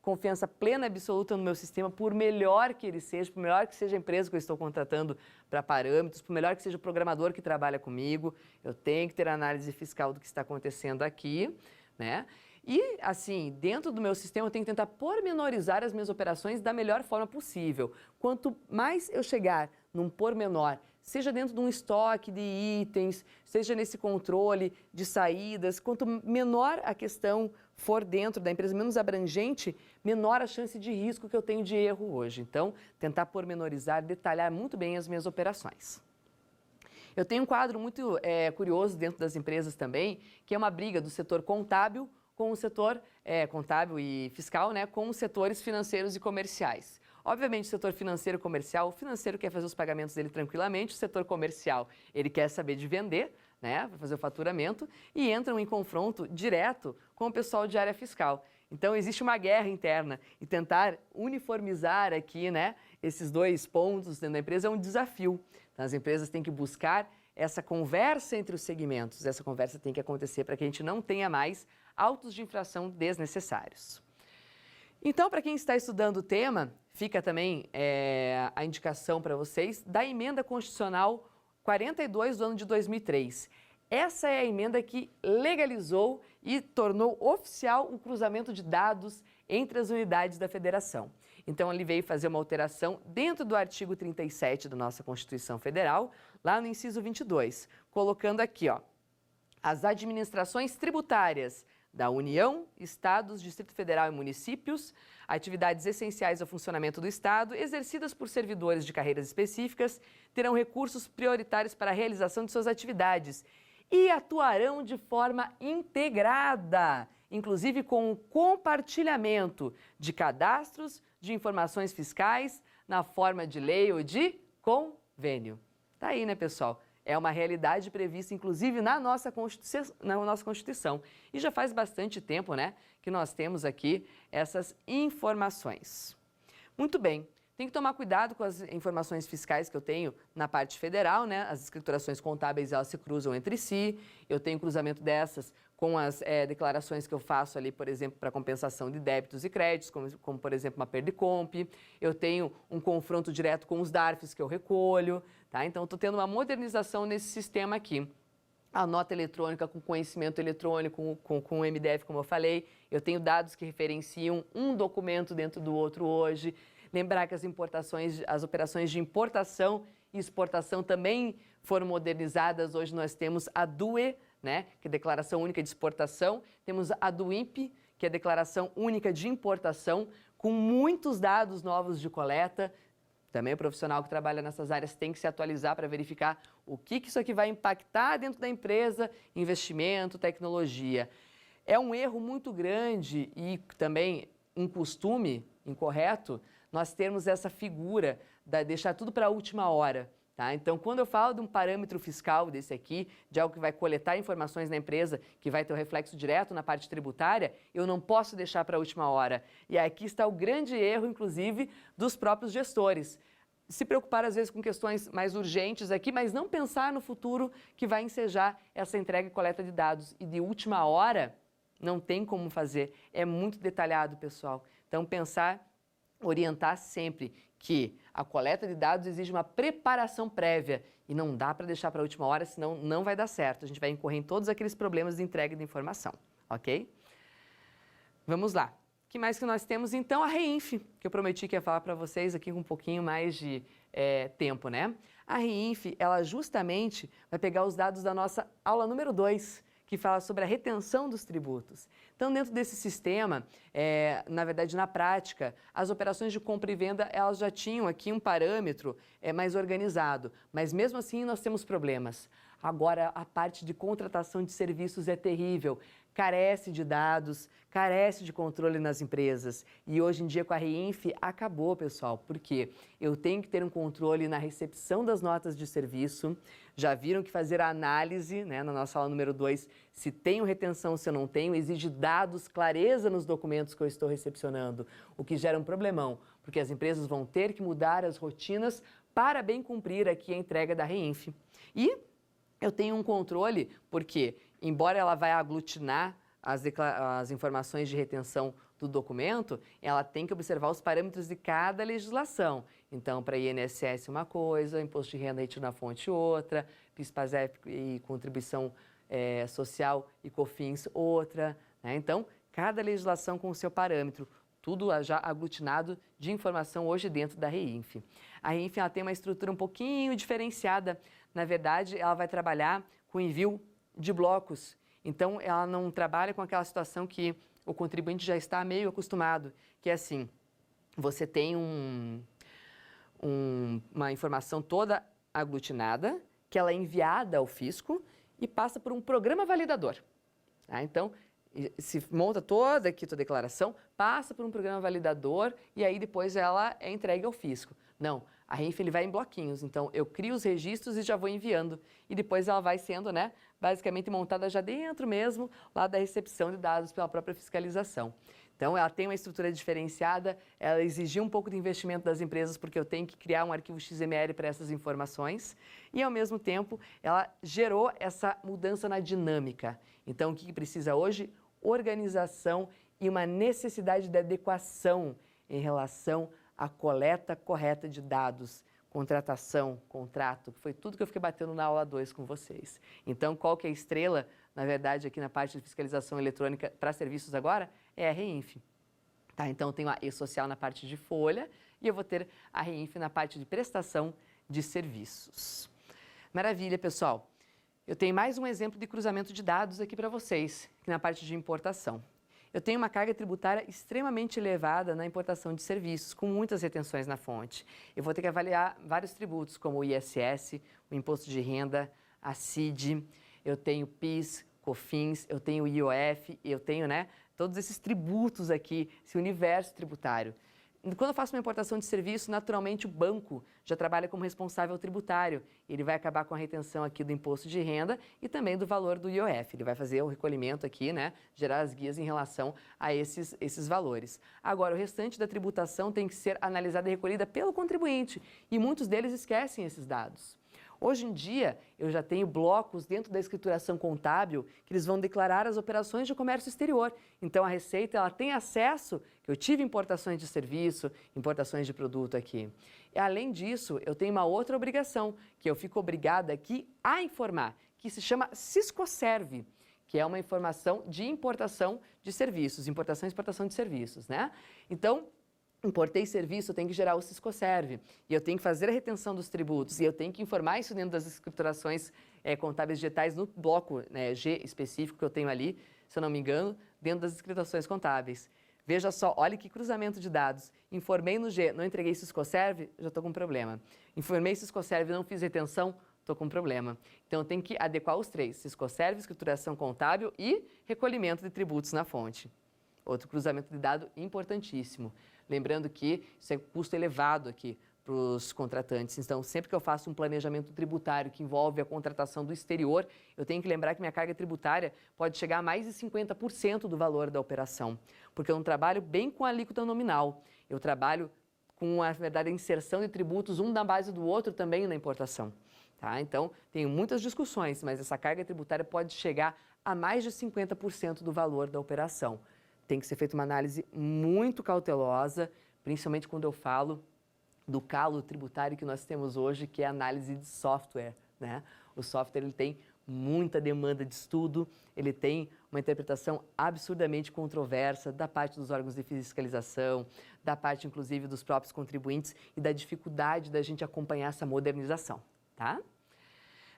confiança plena e absoluta no meu sistema, por melhor que ele seja, por melhor que seja a empresa que eu estou contratando para parâmetros, por melhor que seja o programador que trabalha comigo, eu tenho que ter análise fiscal do que está acontecendo aqui, né? E, assim, dentro do meu sistema, eu tenho que tentar pormenorizar as minhas operações da melhor forma possível. Quanto mais eu chegar num pormenor, seja dentro de um estoque de itens, seja nesse controle de saídas, quanto menor a questão for dentro da empresa, menos abrangente, menor a chance de risco que eu tenho de erro hoje. Então, tentar pormenorizar, detalhar muito bem as minhas operações. Eu tenho um quadro muito curioso dentro das empresas também, que é uma briga do setor contábil com o setor contábil e fiscal, né, com os setores financeiros e comerciais. Obviamente, o setor financeiro e comercial, o financeiro quer fazer os pagamentos dele tranquilamente, o setor comercial, ele quer saber de vender, né, para fazer o faturamento, e entram em confronto direto com o pessoal de área fiscal. Então, existe uma guerra interna e tentar uniformizar aqui, né, esses dois pontos dentro da empresa é um desafio. Então, as empresas têm que buscar essa conversa entre os segmentos, essa conversa tem que acontecer para que a gente não tenha mais autos de infração desnecessários. Então, para quem está estudando o tema, fica também a indicação para vocês da Emenda Constitucional 42 do ano de 2003. Essa é a emenda que legalizou e tornou oficial o cruzamento de dados entre as unidades da federação. Então, ele veio fazer uma alteração dentro do artigo 37 da nossa Constituição Federal, lá no inciso 22, colocando aqui, ó, as administrações tributárias da União, Estados, Distrito Federal e municípios, atividades essenciais ao funcionamento do Estado, exercidas por servidores de carreiras específicas, terão recursos prioritários para a realização de suas atividades e atuarão de forma integrada, inclusive com o compartilhamento de cadastros de informações fiscais na forma de lei ou de convênio. Tá aí, né, pessoal? É uma realidade prevista, inclusive, na nossa Constituição. E já faz bastante tempo, né, que nós temos aqui essas informações. Muito bem. Tem que tomar cuidado com as informações fiscais que eu tenho na parte federal, né? As escriturações contábeis, elas se cruzam entre si. Eu tenho cruzamento dessas com as declarações que eu faço ali, por exemplo, para compensação de débitos e créditos, como por exemplo, uma perda e comp. Eu tenho um confronto direto com os DARFs que eu recolho, tá? Então, estou tendo uma modernização nesse sistema aqui. A nota eletrônica com conhecimento eletrônico, com o MDF, como eu falei. Eu tenho dados que referenciam um documento dentro do outro hoje. Lembrar que as operações de importação e exportação também foram modernizadas. Hoje nós temos a DUE, né, que é a Declaração Única de Exportação. Temos a DUIMP, que é a Declaração Única de Importação, com muitos dados novos de coleta. Também o profissional que trabalha nessas áreas tem que se atualizar para verificar o que isso aqui vai impactar dentro da empresa, investimento, tecnologia. É um erro muito grande e também um costume incorreto nós termos essa figura de deixar tudo para a última hora. Tá? Então, quando eu falo de um parâmetro fiscal desse aqui, de algo que vai coletar informações na empresa, que vai ter um reflexo direto na parte tributária, eu não posso deixar para a última hora. E aqui está o grande erro, inclusive, dos próprios gestores. Se preocupar, às vezes, com questões mais urgentes aqui, mas não pensar no futuro que vai ensejar essa entrega e coleta de dados. E de última hora, não tem como fazer. É muito detalhado, pessoal. Então, orientar sempre que a coleta de dados exige uma preparação prévia e não dá para deixar para a última hora, senão não vai dar certo. A gente vai incorrer em todos aqueles problemas de entrega de informação, ok? Vamos lá. O que mais que nós temos, então? A REINF, que eu prometi que ia falar para vocês aqui com um pouquinho mais de tempo, né? A REINF, ela justamente vai pegar os dados da nossa aula número 2, que fala sobre a retenção dos tributos. Então, dentro desse sistema, na verdade, na prática, as operações de compra e venda, elas já tinham aqui um parâmetro mais organizado, mas mesmo assim nós temos problemas. Agora, a parte de contratação de serviços é terrível, carece de dados, carece de controle nas empresas. E hoje em dia, com a REINF, acabou, pessoal, porque eu tenho que ter um controle na recepção das notas de serviço. Já viram que fazer a análise, né, na nossa aula número 2, se tenho retenção, se eu não tenho, exige dados, clareza nos documentos que eu estou recepcionando, o que gera um problemão, porque as empresas vão ter que mudar as rotinas para bem cumprir aqui a entrega da REINF. E eu tenho um controle, porque, embora ela vai aglutinar as informações de retenção do documento, ela tem que observar os parâmetros de cada legislação. Então, para INSS uma coisa, Imposto de Renda Retiro na Fonte outra, PIS/PASEP e Contribuição Social e COFINS outra, né? Então, cada legislação com o seu parâmetro, tudo já aglutinado de informação hoje dentro da REINF. A REINF ela tem uma estrutura um pouquinho diferenciada. Na verdade, ela vai trabalhar com envio de blocos. Então, ela não trabalha com aquela situação que o contribuinte já está meio acostumado, que é assim, você tem uma informação toda aglutinada, que ela é enviada ao fisco e passa por um programa validador. Tá? Então, se monta toda aqui a tua declaração, passa por um programa validador e aí depois ela é entregue ao fisco. Não, a REINF ele vai em bloquinhos, então eu crio os registros e já vou enviando. E depois ela vai sendo, né, basicamente montada já dentro mesmo, lá da recepção de dados pela própria fiscalização. Então ela tem uma estrutura diferenciada, ela exigiu um pouco de investimento das empresas porque eu tenho que criar um arquivo XML para essas informações e ao mesmo tempo ela gerou essa mudança na dinâmica. Então o que precisa hoje? Organização e uma necessidade de adequação em relação à coleta correta de dados, contratação, contrato, que foi tudo que eu fiquei batendo na aula 2 com vocês. Então, qual que é a estrela, na verdade, aqui na parte de fiscalização eletrônica para serviços agora? É a REINF. Tá? Então, eu tenho a E-Social na parte de folha e eu vou ter a REINF na parte de prestação de serviços. Maravilha, pessoal. Eu tenho mais um exemplo de cruzamento de dados aqui para vocês, aqui na parte de importação. Eu tenho uma carga tributária extremamente elevada na importação de serviços, com muitas retenções na fonte. Eu vou ter que avaliar vários tributos, como o ISS, o Imposto de Renda, a CID, eu tenho PIS, COFINS, eu tenho IOF, eu tenho, todos esses tributos aqui, esse universo tributário. Quando eu faço uma importação de serviço, naturalmente o banco já trabalha como responsável tributário. Ele vai acabar com a retenção aqui do imposto de renda e também do valor do IOF. Ele vai fazer o recolhimento aqui, gerar as guias em relação a esses valores. Agora, o restante da tributação tem que ser analisada e recolhida pelo contribuinte e muitos deles esquecem esses dados. Hoje em dia, eu já tenho blocos dentro da escrituração contábil que eles vão declarar as operações de comércio exterior. Então, a Receita ela tem acesso, que eu tive importações de serviço, importações de produto aqui. E, além disso, eu tenho uma outra obrigação, que eu fico obrigada aqui a informar, que se chama Siscoserv, que é uma informação de importação de serviços, importação e exportação de serviços, Então, importei serviço, eu tenho que gerar o Siscoserv, e eu tenho que fazer a retenção dos tributos, e eu tenho que informar isso dentro das escriturações contábeis digitais no bloco G específico que eu tenho ali, se eu não me engano, dentro das escriturações contábeis. Veja só, olha que cruzamento de dados. Informei no G, não entreguei Siscoserv, já estou com problema. Informei Siscoserv, não fiz retenção, estou com problema. Então, eu tenho que adequar os três, Siscoserv, escrituração contábil e recolhimento de tributos na fonte. Outro cruzamento de dado importantíssimo. Lembrando que isso é custo elevado aqui para os contratantes. Então, sempre que eu faço um planejamento tributário que envolve a contratação do exterior, eu tenho que lembrar que minha carga tributária pode chegar a mais de 50% do valor da operação, porque eu não trabalho bem com a alíquota nominal. Eu trabalho com, na verdade, a inserção de tributos um na base do outro também na importação. Tá? Então, tenho muitas discussões, mas essa carga tributária pode chegar a mais de 50% do valor da operação. Tem que ser feita uma análise muito cautelosa, principalmente quando eu falo do calo tributário que nós temos hoje, que é a análise de software. O software ele tem muita demanda de estudo, ele tem uma interpretação absurdamente controversa da parte dos órgãos de fiscalização, da parte, inclusive, dos próprios contribuintes e da dificuldade da gente acompanhar essa modernização. Tá?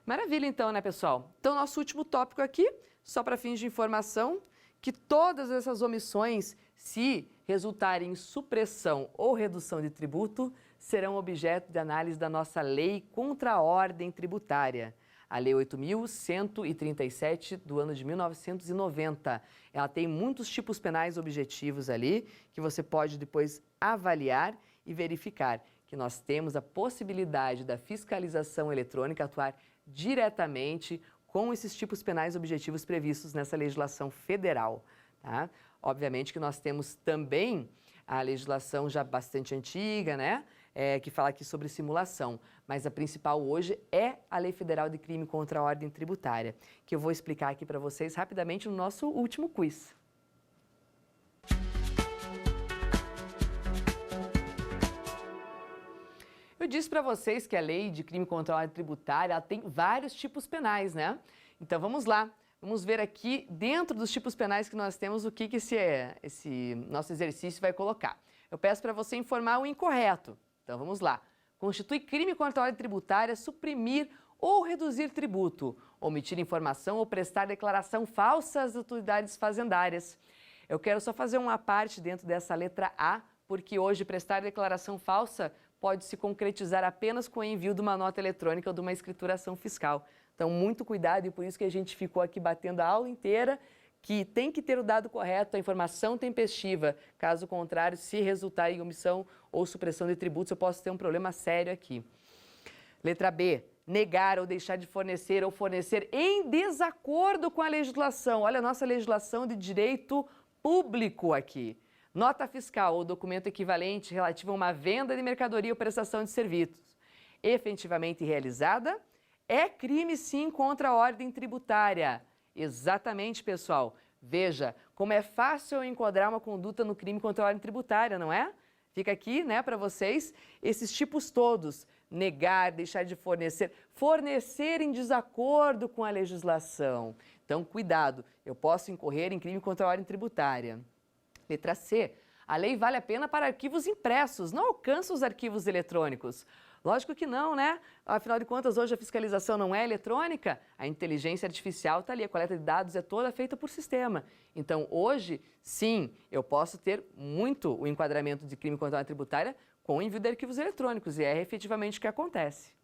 Maravilha, então, pessoal? Então, nosso último tópico aqui, só para fins de informação, que todas essas omissões, se resultarem em supressão ou redução de tributo, serão objeto de análise da nossa Lei contra a Ordem Tributária, a Lei 8.137 do ano de 1990. Ela tem muitos tipos penais objetivos ali, que você pode depois avaliar e verificar que nós temos a possibilidade da fiscalização eletrônica atuar diretamente com esses tipos penais objetivos previstos nessa legislação federal. Tá? Obviamente que nós temos também a legislação já bastante antiga, que fala aqui sobre simulação, mas a principal hoje é a Lei Federal de Crime contra a Ordem Tributária, que eu vou explicar aqui para vocês rapidamente no nosso último quiz. Eu disse para vocês que a Lei de Crime contra a Ordem Tributária ela tem vários tipos penais, Então, vamos lá. Vamos ver aqui, dentro dos tipos penais que nós temos, o que esse nosso exercício vai colocar. Eu peço para você informar o incorreto. Então, vamos lá. Constitui crime contra a ordem tributária suprimir ou reduzir tributo, omitir informação ou prestar declaração falsa às autoridades fazendárias. Eu quero só fazer uma parte dentro dessa letra A, porque hoje prestar declaração falsa pode se concretizar apenas com o envio de uma nota eletrônica ou de uma escrituração fiscal. Então, muito cuidado e por isso que a gente ficou aqui batendo a aula inteira, que tem que ter o dado correto, a informação tempestiva. Caso contrário, se resultar em omissão ou supressão de tributos, eu posso ter um problema sério aqui. Letra B, negar ou deixar de fornecer ou fornecer em desacordo com a legislação. Olha a nossa legislação de direito público aqui. Nota fiscal ou documento equivalente relativo a uma venda de mercadoria ou prestação de serviços efetivamente realizada é crime, sim, contra a ordem tributária. Exatamente, pessoal. Veja como é fácil eu enquadrar uma conduta no crime contra a ordem tributária, não é? Fica aqui, para vocês, esses tipos todos. Negar, deixar de fornecer, fornecer em desacordo com a legislação. Então, cuidado, eu posso incorrer em crime contra a ordem tributária. Letra C, A lei vale a pena para arquivos impressos, não alcança os arquivos eletrônicos. Lógico que não, né? Afinal de contas, hoje a fiscalização não é eletrônica, a inteligência artificial está ali, a coleta de dados é toda feita por sistema. Então, hoje, sim, eu posso ter muito o enquadramento de crime contra a tributária com o envio de arquivos eletrônicos, e é efetivamente o que acontece.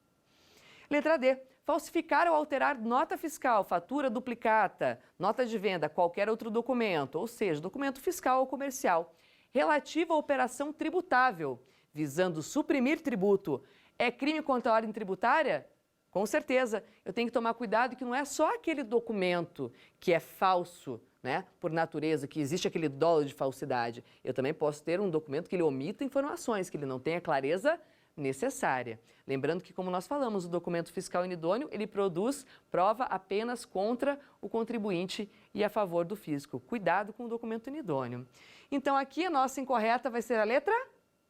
Letra D. Falsificar ou alterar nota fiscal, fatura duplicata, nota de venda, qualquer outro documento, ou seja, documento fiscal ou comercial, relativo à operação tributável, visando suprimir tributo. É crime contra a ordem tributária? Com certeza. Eu tenho que tomar cuidado que não é só aquele documento que é falso, né, por natureza, que existe aquele dolo de falsidade. Eu também posso ter um documento que ele omita informações, que ele não tenha clareza necessária. Lembrando que, como nós falamos, o documento fiscal inidôneo, ele produz prova apenas contra o contribuinte e a favor do fisco. Cuidado com o documento inidôneo. Então, aqui a nossa incorreta vai ser a letra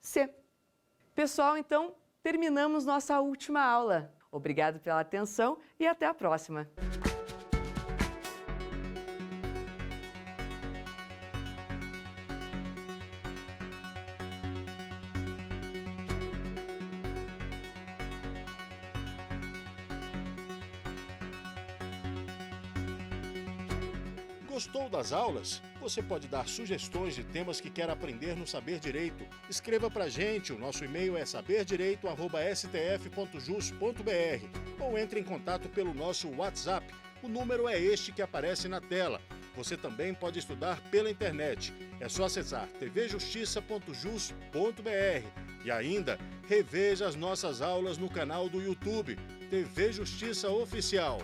C. Pessoal, então, terminamos nossa última aula. Obrigado pela atenção e até a próxima. Gostou das aulas? Você pode dar sugestões de temas que quer aprender no Saber Direito. Escreva pra gente, o nosso e-mail é saberdireito@stf.jus.br ou entre em contato pelo nosso WhatsApp. O número é este que aparece na tela. Você também pode estudar pela internet. É só acessar tvjustiça.jus.br e ainda reveja as nossas aulas no canal do YouTube, TV Justiça Oficial.